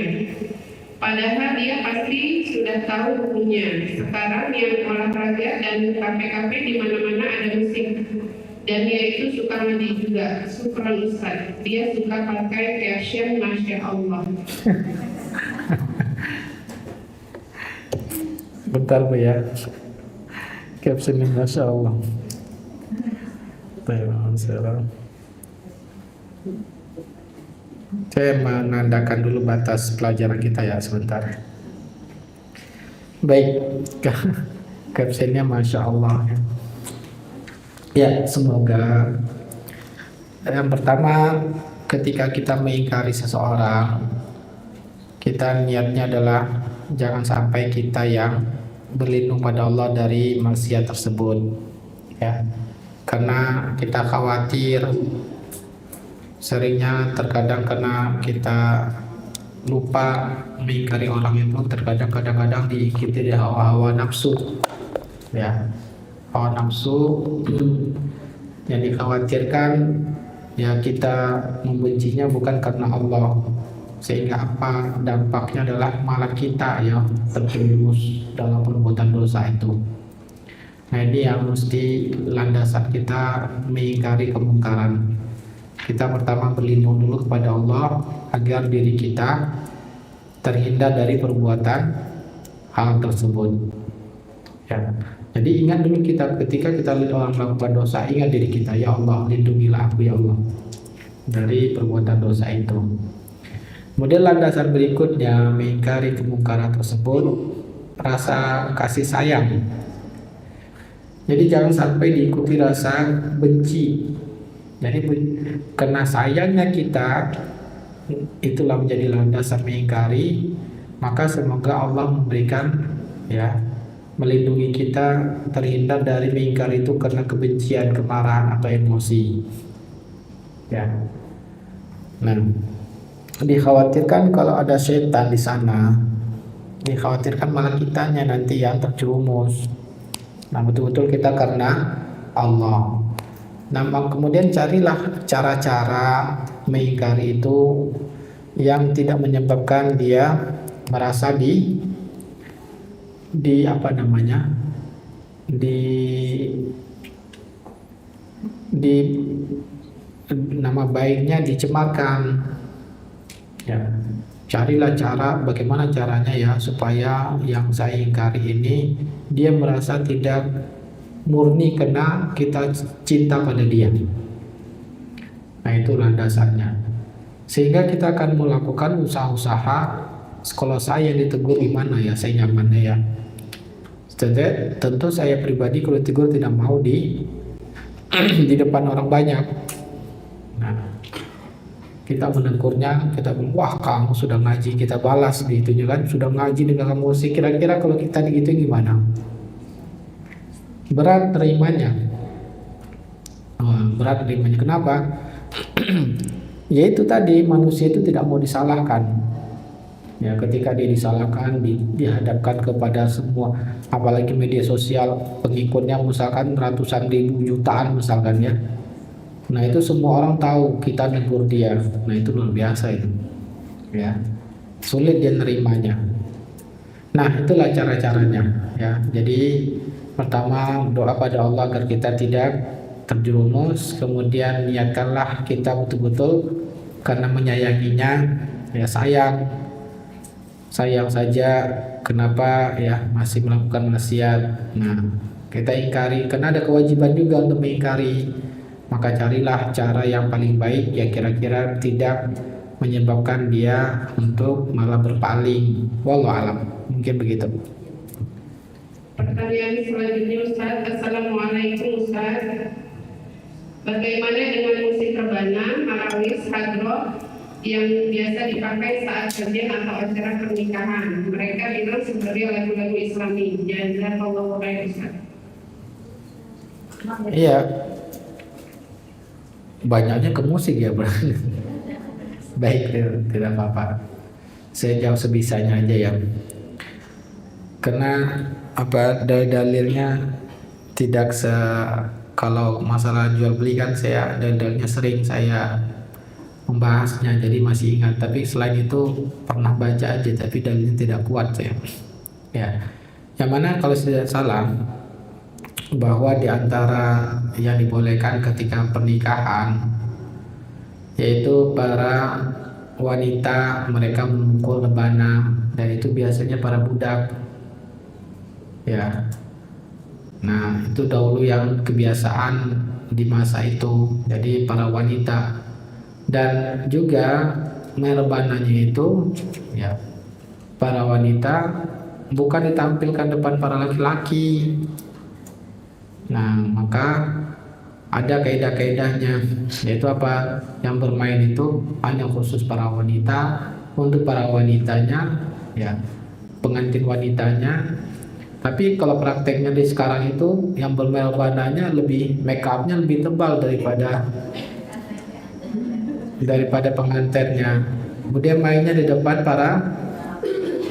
S2: Padahal dia pasti sudah tahu bukunya. Sekarang yang olahraga dan kafe-kafe di mana-mana ada musik. Dan dia itu suka mandi juga. Syukran Ustaz. Dia suka pakai caption Masya Allah.
S1: Bentar Bu ya. Captionnya Masya Allah. Saya menandakan dulu batas pelajaran kita ya sebentar. Baik, captionnya Masya Allah. Ya, semoga yang pertama ketika kita mengingkari seseorang, kita niatnya adalah jangan sampai kita yang berlindung pada Allah dari maksiat tersebut, ya, karena kita khawatir seringnya terkadang karena kita lupa mengingkari orang itu, terkadang kadang-kadang diikuti dari hawa-hawa nafsu, ya. Hawa nafsu yang dikhawatirkan ya kita membencinya bukan karena Allah, sehingga apa dampaknya adalah malah kita yang terjerumus dalam perbuatan dosa itu. Nah, ini yang mesti landasan kita mengingkari kemungkaran. Kita pertama berlindung dulu kepada Allah agar diri kita terhindar dari perbuatan hal tersebut, ya. Jadi ingat dulu kita ketika kita lihat orang melakukan dosa, ingat diri kita, ya Allah lindungilah aku ya Allah dari perbuatan dosa itu. Kemudian landasan berikutnya mengingkari kemungkaran tersebut, rasa kasih sayang. Jadi jangan sampai diikuti rasa benci. Jadi karena sayangnya kita itulah menjadi landasan mengingkari, maka semoga Allah memberikan, ya, melindungi kita terhindar dari mengingkari itu karena kebencian, kemarahan atau emosi, ya. Nah, dikhawatirkan kalau ada setan di sana, dikhawatirkan malah kitanya nanti yang terjerumus. Nah, betul-betul kita karena Allah. Nah, kemudian carilah cara-cara mengingkari itu yang tidak menyebabkan dia merasa di apa namanya, di nama baiknya dicemarkan, ya. Carilah cara bagaimana caranya ya supaya yang saya ingkari ini dia merasa tidak murni karena kita cinta pada dia. Nah, itu landasannya. Sehingga kita akan melakukan usaha-usaha. Kalau saya ditegur gimana ya, saya nyamannya ya. Tentu saya pribadi kalau ditegur tidak mau di depan orang banyak. Nah, kita menegurnya, kita bilang, wah kamu sudah ngaji, kita balas gitu kan, sudah ngaji dengan musik. Kira-kira kalau kita gitu gimana? Berat terimanya. Berat terimanya. Kenapa? Yaitu tadi manusia itu tidak mau disalahkan. Ya, ketika dia disalahkan, dihadapkan kepada semua, apalagi media sosial, pengikutnya misalkan ratusan ribu, jutaan misalkan ya. Nah, itu semua orang tahu kita negur dia. Nah, itu luar biasa itu. Ya. Sulit dia nerimanya. Nah, itulah cara-caranya ya. Jadi pertama doa pada Allah agar kita tidak terjerumus, kemudian niatkanlah kita betul-betul karena menyayanginya, ya sayang saja, kenapa ya masih melakukan maksiat. Nah, kita ingkari karena ada kewajiban juga untuk mengingkari, maka carilah cara yang paling baik yang kira-kira tidak menyebabkan dia untuk malah berpaling. Wallahu alam, mungkin begitu.
S2: Pertanyaan selanjutnya Ustaz. Assalamualaikum Ustaz. Bagaimana dengan musik rebana, marawis, hadroh yang biasa dipakai saat kajian atau acara pernikahan? Mereka bilang seperti lagu-lagu Islami. Jazakallahu khairan Ustaz.
S1: Iya, banyaknya ke musik ya berarti. Baik, tidak apa-apa. Saya jawab sebisanya aja ya. Karena dalilnya tidak kalau masalah jual beli kan saya dalilnya sering saya membahasnya jadi masih ingat, tapi selain itu pernah baca aja tapi dalilnya tidak kuat saya. Ya, yang mana kalau tidak salah bahwa di antara yang dibolehkan ketika pernikahan yaitu para wanita mereka memukul rebana, dan itu biasanya para budak. Ya. Nah, itu dahulu yang kebiasaan di masa itu. Jadi para wanita, dan juga merebananya itu ya para wanita bukan ditampilkan depan para laki-laki. Nah, maka ada kaidah-kaidahnya, yaitu apa? Yang bermain itu hanya khusus para wanita, untuk para wanitanya ya, pengantin wanitanya. Tapi kalau prakteknya di sekarang itu yang bermain rebananya lebih make upnya lebih tebal daripada pengantinnya. Kemudian mainnya di depan para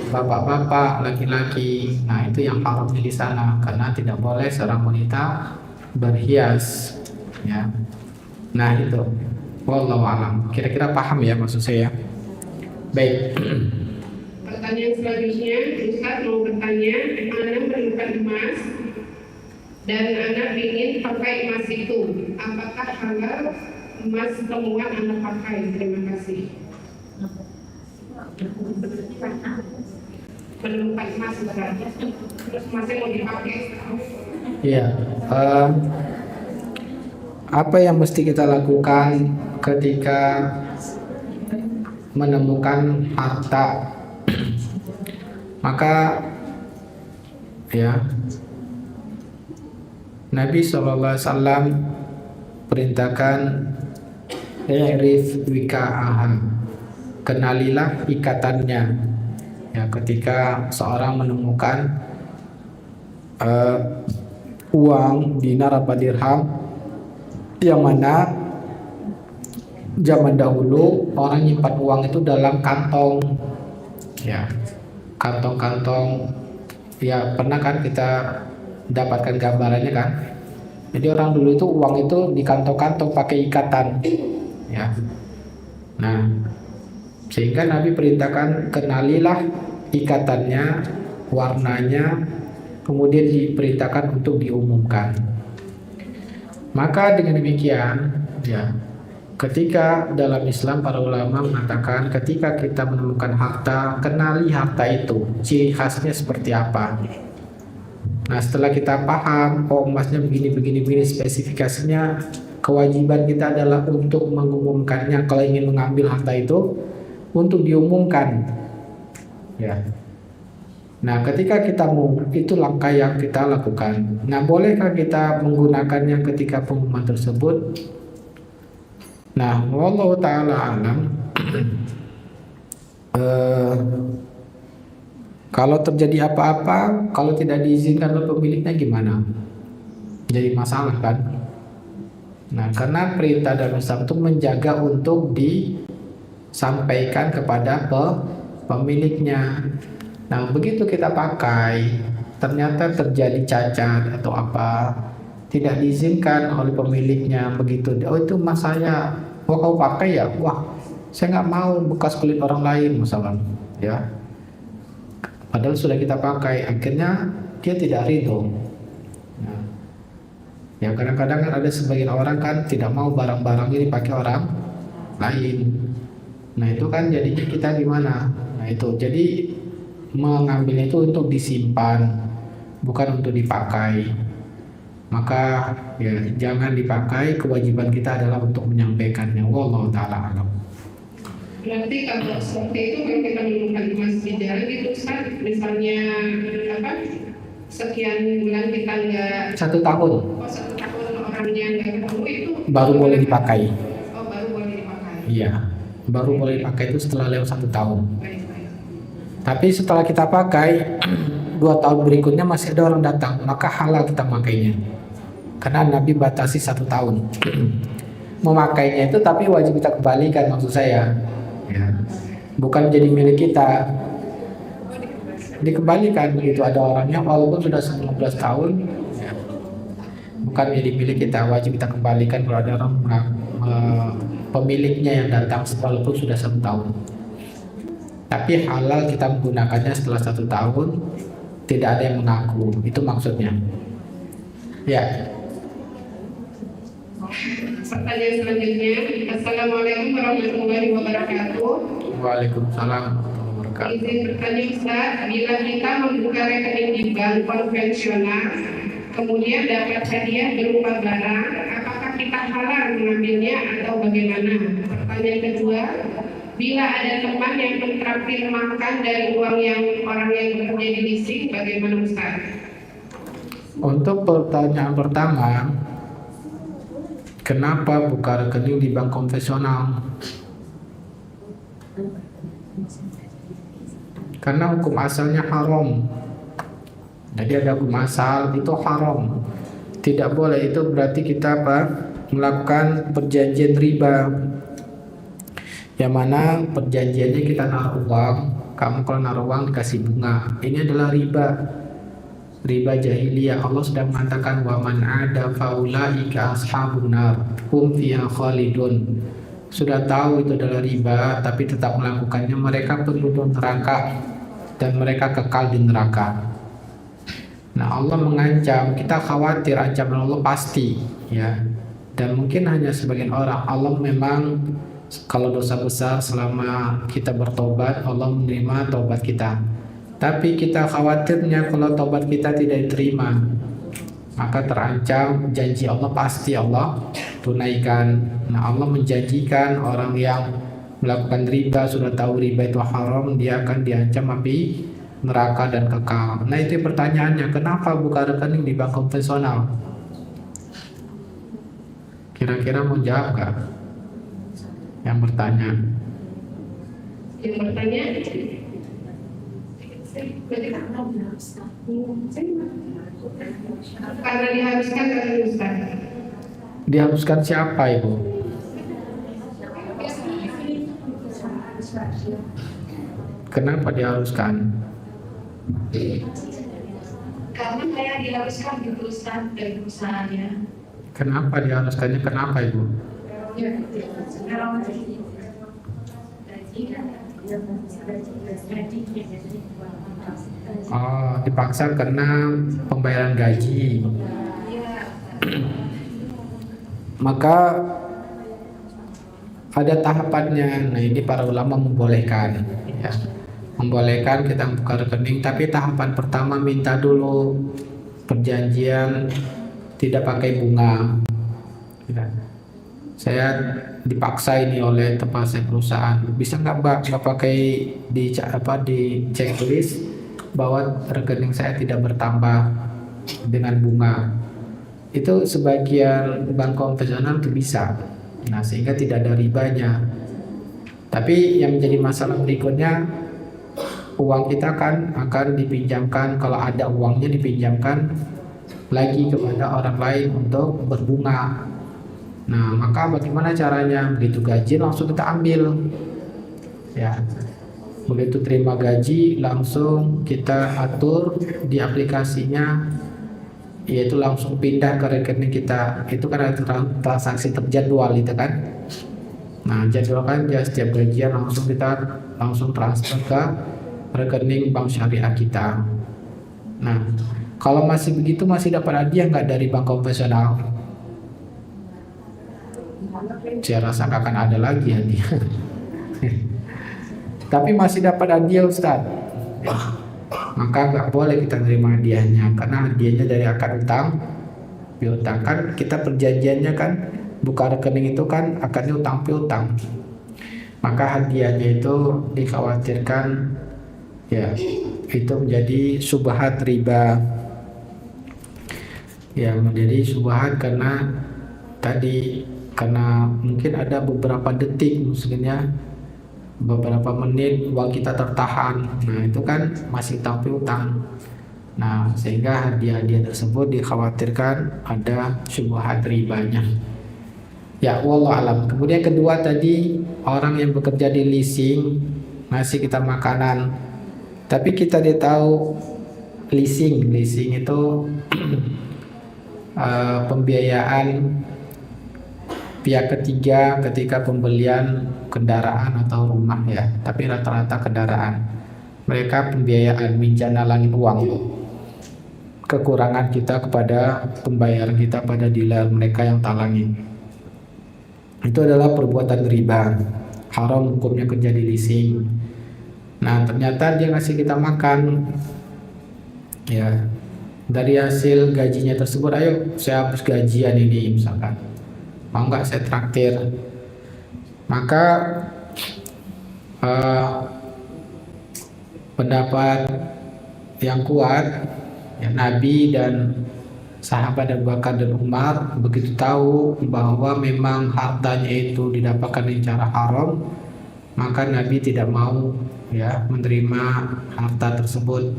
S1: bapak-bapak laki-laki. Nah, itu yang haramnya di sana, karena tidak boleh seorang wanita berhias ya. Nah, itu wallahu alam. Kira-kira paham ya maksud saya? Baik.
S2: Pertanyaan selanjutnya, Ustaz mau bertanya, Anda menemukan emas dan Anda ingin pakai emas itu, apakah halal emas temuan Anda pakai? Terima kasih. Menemukan emas berarti terus emasnya mau dipakai.
S1: Iya. Apa yang mesti kita lakukan ketika menemukan harta? Maka ya Nabi SAW perintahkan i'rif wika'aha, kenalilah ikatannya. Ya, ketika seorang menemukan uang dinar atau dirham yang mana zaman dahulu orang nyimpan uang itu dalam kantong ya, kantong-kantong ya, pernah kan kita dapatkan gambarannya kan. Jadi orang dulu itu uang itu di kantong-kantong pakai ikatan ya. Nah, sehingga Nabi perintahkan kenalilah ikatannya, warnanya, kemudian diperintahkan untuk diumumkan. Maka dengan demikian ya, ketika dalam Islam para ulama mengatakan ketika kita menemukan harta, kenali harta itu, ciri khasnya seperti apa. Nah, setelah kita paham, oh emasnya begini spesifikasinya, kewajiban kita adalah untuk mengumumkannya. Kalau ingin mengambil harta itu, untuk diumumkan ya. Nah, ketika kita mau, itu langkah yang kita lakukan. Nah, bolehkah kita menggunakannya ketika pengumuman tersebut? Nah, wallahu ta'ala alam. Kalau terjadi apa-apa, kalau tidak diizinkan oleh pemiliknya gimana? Jadi masalah kan? Nah, karena perintah dalam Islam itu menjaga untuk disampaikan kepada pemiliknya. Nah, begitu kita pakai, ternyata terjadi cacat atau apa, tidak diizinkan oleh pemiliknya, begitu. Oh, itu emas saya, wah kau pakai ya, wah saya nggak mau bekas kulit orang lain misalnya, ya. Padahal sudah kita pakai, akhirnya dia tidak ridho. Nah, ya kadang-kadang kan ada sebagian orang kan tidak mau barang-barang ini pakai orang lain. Nah, itu kan jadinya kita gimana? Nah, itu jadi mengambil itu untuk disimpan, bukan untuk dipakai. Maka ya jangan dipakai, kewajiban kita adalah untuk menyampaikannya. Wallahu ta'ala alam.
S2: Berarti kalau seperti itu, kalau kita menemukan emas di jalan gitu, Ustaz, misalnya apa, sekian bulan kita nggak,
S1: 1 tahun
S2: oh 1 tahun orangnya nggak ketemu, itu
S1: baru boleh dipakai.
S2: Oh, baru boleh dipakai.
S1: Iya, baru boleh dipakai itu setelah lewat 1 tahun.
S2: Baik.
S1: Tapi setelah kita pakai 2 tahun berikutnya masih ada orang datang, maka halal kita makainya. Karena Nabi batasi 1 tahun. Memakainya itu tapi wajib kita kembalikan, maksud saya. Ya. Bukan jadi milik kita. dikembalikan begitu ada orangnya walaupun sudah 19 tahun ya, bukan menjadi milik kita, wajib kita kembalikan kalau ada orang pemiliknya yang datang walaupun sudah 1 tahun. Tapi halal kita menggunakannya setelah 1 tahun, tidak ada yang mengaku, itu maksudnya. Ya.
S2: Pertanyaan selanjutnya, Assalamualaikum warahmatullahi wabarakatuh.
S1: Waalaikumsalam warahmatullahi wabarakatuh.
S2: Izin bertanya Ustaz, bila kita membuka rekening di bank konvensional, kemudian dapat hadiah berupa barang, apakah kita halal mengambilnya atau bagaimana? Pertanyaan kedua, bila ada teman yang mentraktir makan dari uang yang orang yang bekerja di leasing, bagaimana Ustaz?
S1: Untuk pertanyaan pertama, kenapa buka rekening di bank konvensional? Karena hukum asalnya haram. Jadi ada hukum asal itu haram. Tidak boleh, itu berarti kita melakukan perjanjian riba. Yang mana perjanjiannya kita naruh uang, kamu kalau naruh uang dikasih bunga. Ini adalah riba. Riba jahiliyah. Allah sudah mengatakan wa man ada faulaika ashabun nar hum fiha khalidun. Sudah tahu itu adalah riba tapi tetap melakukannya, mereka penduduk neraka dan mereka kekal di neraka. Nah, Allah mengancam, kita khawatir ancaman Allah pasti ya. Dan mungkin hanya sebagian orang, Allah memang kalau dosa besar selama kita bertobat Allah menerima tobat kita. Tapi kita khawatirnya kalau tobat kita tidak diterima, maka terancam janji Allah pasti Allah tunaikan. Nah, Allah menjanjikan orang yang melakukan riba, sudah tahu riba itu haram, dia akan diancam api neraka dan kekal. Nah, itu pertanyaannya, kenapa buka rekening di bank konvensional? Kira-kira mau jawab gak? Yang bertanya.
S2: Yang bertanya, karena diharuskan kan Ustaz?
S1: Diharuskan siapa Ibu? Kenapa diharuskan?
S3: Karena saya diharuskan gitu Ustaz dari perusahaannya.
S1: Kenapa diharuskannya? Kenapa Ibu? Oh, dipaksa karena pembayaran gaji. Maka ada tahapannya. Nah, ini para ulama membolehkan ya. Membolehkan kita buka rekening, tapi tahapan pertama minta dulu perjanjian tidak pakai bunga ya. Saya dipaksa ini oleh tempat saya perusahaan, bisa nggak Mbak nggak pakai di checklist bahwa rekening saya tidak bertambah dengan bunga. Itu sebagian bank konvensional itu bisa. Nah, sehingga tidak ada ribanya. Tapi yang menjadi masalah berikutnya, uang kita kan akan dipinjamkan, kalau ada uangnya dipinjamkan lagi kepada orang lain untuk berbunga. Nah, maka bagaimana caranya? Begitu gaji langsung kita ambil ya. Begitu terima gaji langsung kita atur di aplikasinya, yaitu langsung pindah ke rekening kita. Itu kan ada transaksi terjadwal itu kan. Nah, jadwal kan ya, setiap gajian langsung kita langsung transfer ke rekening bank syariah kita. Nah, kalau masih begitu masih dapat hadiah nggak dari bank konvensional? Saya rasa akan ada lagi hadiah. Tapi masih dapat hadiah Ustaz ya. Maka nggak boleh kita terima hadiahnya, karena hadiahnya dari akad utang piutang. Kan kita perjanjiannya kan buka rekening itu kan akadnya utang piutang. Maka hadiahnya itu dikhawatirkan ya itu menjadi subhat riba ya, menjadi subhat karena tadi, karena mungkin ada beberapa detik, maksudnya beberapa menit uang kita tertahan. Nah, itu kan masih utang piutang. Nah, sehingga hadiah-hadiah tersebut dikhawatirkan ada syubhat ribanya. Ya, wallahu alam. Kemudian kedua tadi, orang yang bekerja di leasing ngasih kita makanan. Tapi kita dia tahu leasing itu pembiayaan pihak ketiga ketika pembelian kendaraan atau rumah ya. Tapi rata-rata kendaraan. Mereka pembiayaan minjam nalangin uang. Kekurangan kita kepada pembayar kita pada dealer mereka yang talangin. Itu adalah perbuatan riba. Haram hukumnya kerja di leasing. Nah, ternyata dia ngasih kita makan. Ya. Dari hasil gajinya tersebut, ayo saya habis gajian ini misalkan. Mau nggak saya traktir? Maka pendapat yang kuat ya, Nabi dan sahabat Abu Bakar dan Umar begitu tahu bahwa memang hartanya itu didapatkan dengan cara haram, maka Nabi tidak mau ya menerima harta tersebut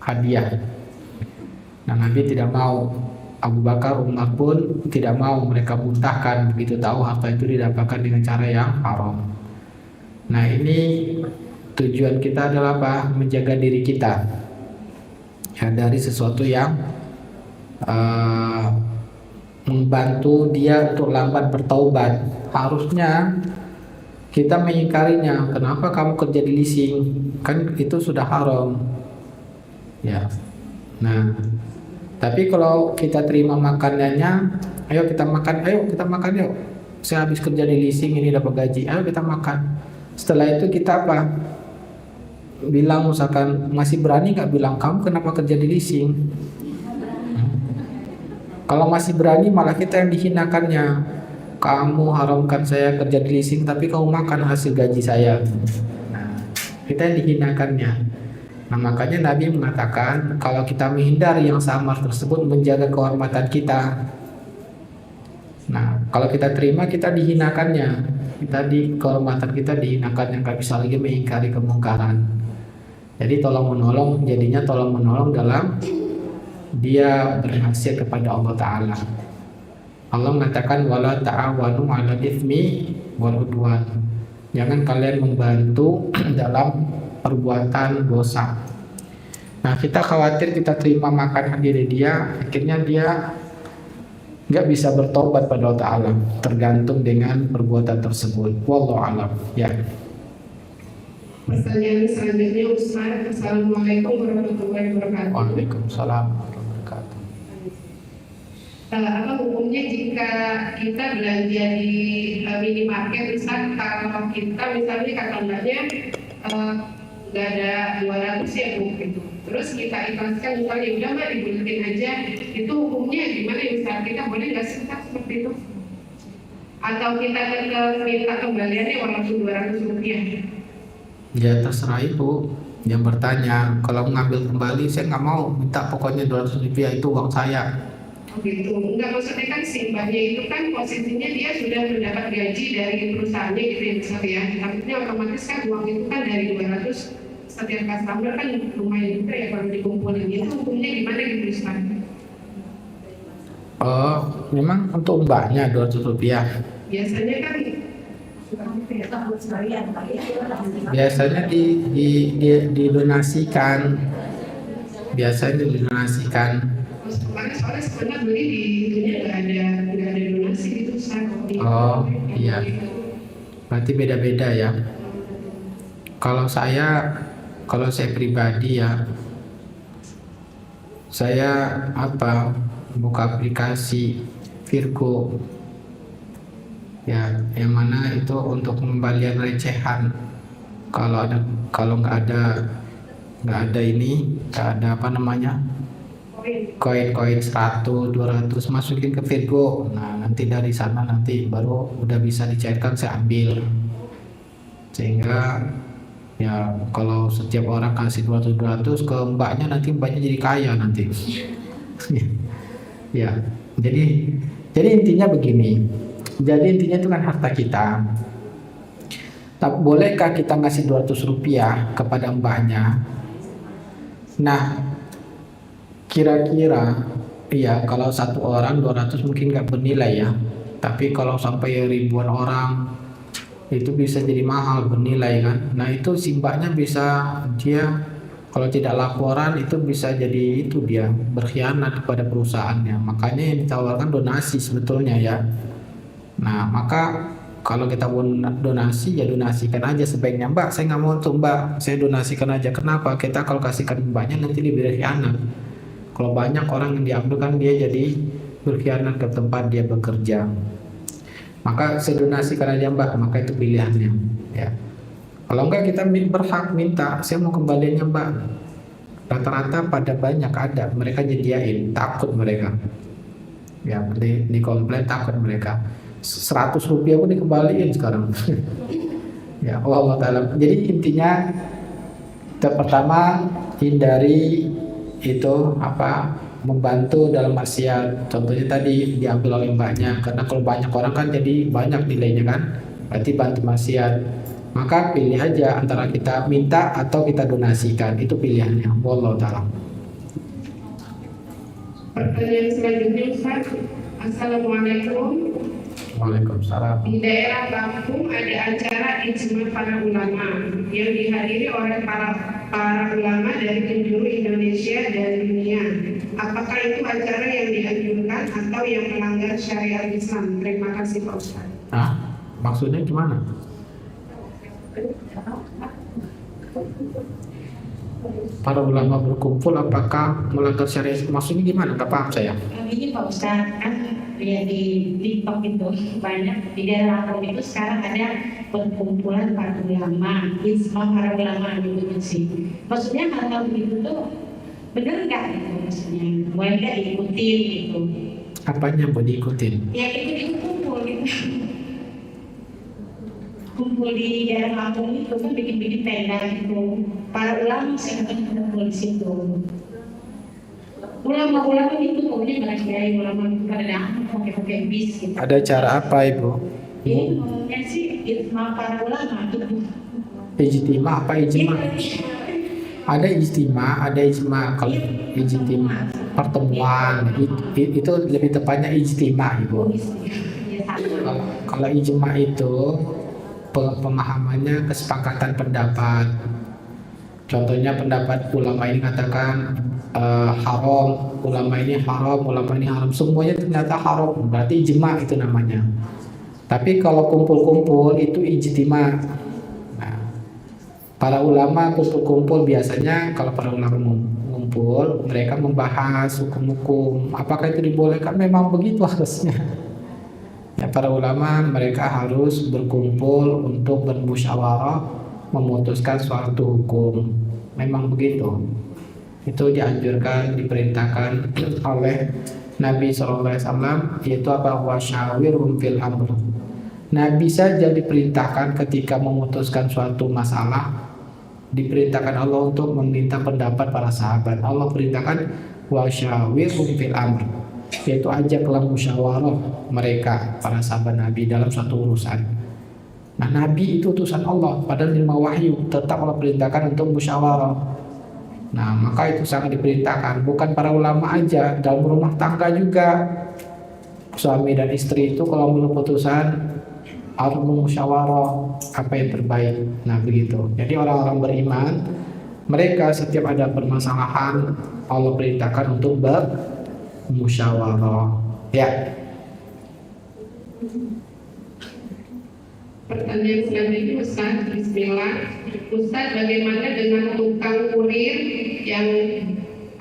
S1: hadiah. Nah, Nabi tidak mau, Abu Bakar, Umar pun tidak mau, mereka muntahkan begitu tahu harta itu didapatkan dengan cara yang haram. Nah, ini tujuan kita adalah apa? Menjaga diri kita ya dari sesuatu yang membantu dia untuk lambat bertaubat. Harusnya kita mengingkarinya. Kenapa kamu kerja di leasing? Kan itu sudah haram. Ya. Nah, tapi kalau kita terima makanannya, ayo kita makan yuk. Saya habis kerja di leasing ini dapat gaji, ayo kita makan. Setelah itu kita apa? Bilang misalkan masih berani nggak bilang kamu kenapa kerja di leasing? Kalau masih berani malah kita yang dihinakannya. Kamu haramkan saya kerja di leasing tapi kamu makan hasil gaji saya. Nah, kita yang dihinakannya. Nah, makanya Nabi mengatakan kalau kita menghindari yang samar tersebut menjaga kehormatan kita. Nah, kalau kita terima kita dihinakannya. Kehormatan kita dihinakan yang gak bisa lagi mengingkari kemungkaran. Jadi tolong menolong dalam dia berhasil kepada Allah Ta'ala. Allah mengatakan wala ta'awanu 'alal itsmi wal 'udwan. Jangan kalian membantu dalam perbuatan dosa. Nah, kita khawatir kita terima makan dari dia, akhirnya dia nggak bisa bertobat pada Allah Ta'ala, tergantung dengan perbuatan tersebut. Wallahu a'lam. Ya.
S2: Pertanyaan selanjutnya Ustaz. Assalamualaikum warahmatullahi wabarakatuh.
S1: Waalaikumsalam warahmatullahi wabarakatuh.
S2: Apa hukumnya jika kita belanja di minimarket, Ustaz, kalau kita misalnya kata mbaknya nggak ada 200 ya Bu gitu. Terus kita ikhlaskan misalnya udah mbak dibeliin aja, itu hukumnya gimana ya Ustaz? Kita boleh nggak sih Ustaz seperti itu? Atau kita minta kembaliannya walaupun 200 rupiah?
S1: Ya terserah ibu yang bertanya. Kalau ngambil kembali saya nggak mau, minta pokoknya 200 rupiah itu uang saya.
S2: Oh gitu, enggak, maksudnya kan si mbaknya itu kan posisinya dia sudah mendapat gaji dari perusahaannya gitu ya Ustaz ya. Artinya otomatis kan uang itu kan dari 200 setiap customer kan lumayan juga ya kalau dikumpulin. Itu hukumnya gimana gitu Ustaz?
S1: Oh, memang untuk mbaknya 200 rupiah.
S2: Biasanya kan
S1: Biasanya didonasikan. Biasanya didonasikan.
S2: Soalnya sebenarnya beli di itunya nggak ada donasi gitu Ustaz.
S1: Oh iya, berarti beda-beda ya. Kalau saya pribadi ya, saya buka aplikasi Virgo ya, yang mana itu untuk pengembalian recehan. Kalau nggak ada koin-koin 100, 200 masukin ke Virgo. Nah, nanti dari sana nanti baru udah bisa dicairkan, saya ambil. Sehingga ya kalau setiap orang kasih 200 ke mbaknya, nanti mbaknya jadi kaya nanti. Ya, jadi intinya begini. Jadi intinya itu kan harta kita. Tapi bolehkah kita ngasih 200 rupiah kepada mbaknya? Nah, kira-kira ya kalau satu orang 200 mungkin nggak bernilai ya. Tapi kalau sampai ribuan orang itu bisa jadi mahal bernilai kan. Nah itu si mbaknya bisa dia Kalau tidak laporan itu bisa jadi itu dia berkhianat kepada perusahaannya. Makanya yang ditawarkan donasi sebetulnya ya. Nah, maka kalau kita mau donasi ya donasikan aja sebaiknya. Mbak, saya nggak mau tuh Mbak, saya donasikan aja. Kenapa? Kita kalau kasihkan banyak nanti dia berkhianat. Kalau banyak orang yang diambil kan dia jadi berkhianat ke tempat dia bekerja. Maka saya donasikan aja Mbak, maka itu pilihannya. Ya. Kalau enggak kita berhak minta, saya mau kembaliannya Mbak. Rata-rata pada banyak ada, mereka nyediain, takut mereka. Ya, di komplain takut mereka. 100 rupiah pun dikembaliin sekarang. Ya, Allah Ta'ala. Jadi intinya pertama hindari itu membantu dalam maksiat. Contohnya tadi diambil oleh mbaknya, karena kalau banyak orang kan jadi banyak nilainya kan, berarti bantu maksiat. Maka pilih aja antara kita minta atau kita donasikan, itu pilihannya. Wallahu ta'ala.
S2: Pertanyaan selanjutnya Ustaz. Assalamualaikum.
S1: Waalaikumsalam.
S2: Di daerah Lampung ada acara ijma para ulama yang dihadiri oleh para ulama dari penjuru Indonesia dan dunia. Apakah itu acara yang dianjurkan atau yang melanggar syariat Islam? Terima kasih Pak Ustaz.
S1: Nah, maksudnya gimana? Para ulama berkumpul apakah melanggar syariat? Maksudnya gimana? Gak paham saya.
S3: Ini Pak Ustadz, kan ya di TikTok itu banyak di daerah Lampung itu sekarang ada perkumpulan para ulama, ijma para ulama gitu sih. Maksudnya hal-hal begitu tuh benar nggak gitu maksudnya? Boleh nggak diikutin gitu?
S1: Apanya mau diikutin?
S3: Ya itu kumpul gitu. Kumpul di daerah Lampung itu kan bikin-bikin tenda gitu. Para ulama sih kan kumpul di situ. Ulama-ulama itu pokoknya nggak kiai ulama itu pada pakai bis gitu.
S1: Ada cara apa Ibu?
S3: Ini ngomongnya sih ijma para ulama itu.
S1: Ijtima apa ijma? Ada ijtima, ada ijma. Kalau ijtima pertemuan itu lebih tepatnya ijtima Ibu. Kalau ijma itu pemahamannya kesepakatan pendapat. Contohnya pendapat ulama ini katakan haram, ulama ini haram, ulama ini haram, semuanya ternyata haram, berarti ijma itu namanya. Tapi kalau kumpul-kumpul itu ijtima. Nah, para ulama kumpul-kumpul biasanya kalau para ulama ngumpul, mereka membahas hukum-hukum. Apakah itu dibolehkan? Memang begitu harusnya. Ya, para ulama mereka harus berkumpul untuk bermusyawarah memutuskan suatu hukum. Memang begitu. Itu dianjurkan, diperintahkan oleh Nabi SAW, yaitu apa? Wasyawirhum fil amr. Nabi saja diperintahkan ketika memutuskan suatu masalah, diperintahkan Allah untuk meminta pendapat para sahabat. Allah perintahkan wasyawirhum fil amr, yaitu ajaklah musyawarah mereka para sahabat Nabi dalam suatu urusan. Nah, Nabi itu utusan Allah, padahal lima wahyu, tetap Allah perintahkan untuk musyawarah. Nah, maka itu sangat diperintahkan. Bukan para ulama aja, dalam rumah tangga juga. Suami dan istri itu kalau belum putusan harus musyawarah apa yang terbaik. Nah, begitu. Jadi orang-orang beriman, mereka setiap ada permasalahan, Allah perintahkan untuk bermusyawarah. Ya.
S2: Pertanyaan selanjutnya Ustaz, Bismillah. Ustaz, bagaimana dengan tukang kurir yang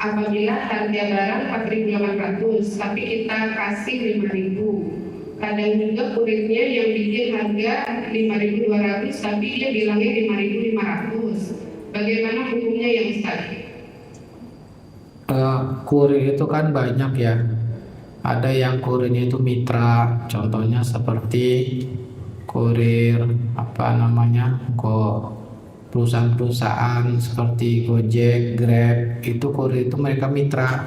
S2: apabila harga barang 4.800 tapi kita kasih 5.000? Kadang juga kurirnya yang bikin harga 5.200 tapi dia bilangnya 5.500. Bagaimana hukumnya ya Ustaz?
S1: Kurir itu kan banyak ya. Ada yang kurirnya itu mitra, contohnya seperti kurir perusahaan-perusahaan seperti Gojek, Grab, itu kurir itu mereka mitra.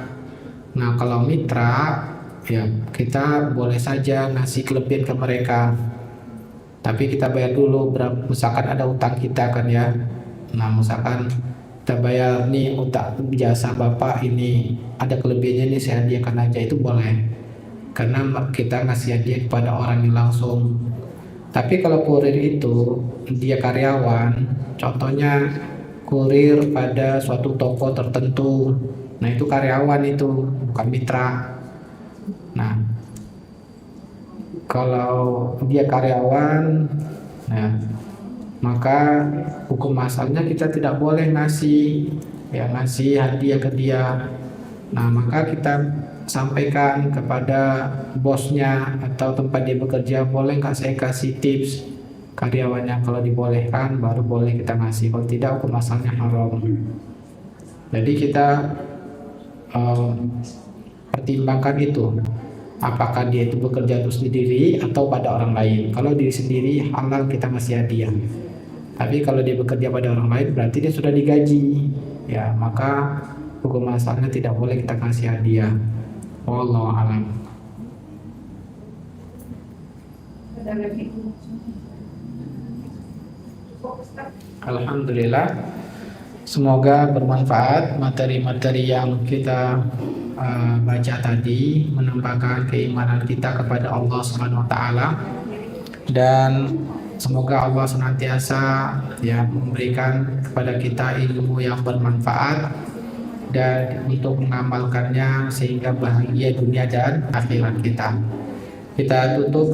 S1: Nah, kalau mitra ya kita boleh saja ngasih kelebihan ke mereka, tapi kita bayar dulu berapa. Misalkan ada utang kita kan ya, nah misalkan kita bayar nih utang jasa bapak ini ada kelebihannya nih, saya hadiahkan aja, itu boleh karena kita ngasih hadiah kepada orang yang langsung. Tapi kalau kurir itu dia karyawan, contohnya kurir pada suatu toko tertentu. Nah, itu karyawan itu, bukan mitra. Nah, kalau dia karyawan, nah, maka hukum asalnya kita tidak boleh ngasih hadiah ke dia. Nah, maka kita sampaikan kepada bosnya atau tempat dia bekerja, boleh nggak saya kasih tips karyawannya? Kalau dibolehkan baru boleh kita ngasih, kalau tidak hukum asalnya haram. Jadi kita pertimbangkan itu, apakah dia itu bekerja untuk sendiri atau pada orang lain. Kalau diri sendiri halal kita ngasih hadiah, tapi kalau dia bekerja pada orang lain berarti dia sudah digaji, ya maka hukum asalnya tidak boleh kita kasih hadiah. Wallahu a'lam. Alhamdulillah, semoga bermanfaat materi-materi yang kita baca tadi, menambahkan keimanan kita kepada Allah Subhanahu wa taala, dan semoga Allah senantiasa ya memberikan kepada kita ilmu yang bermanfaat dan untuk mengamalkannya sehingga bahagia dunia dan akhirat kita. Kita tutup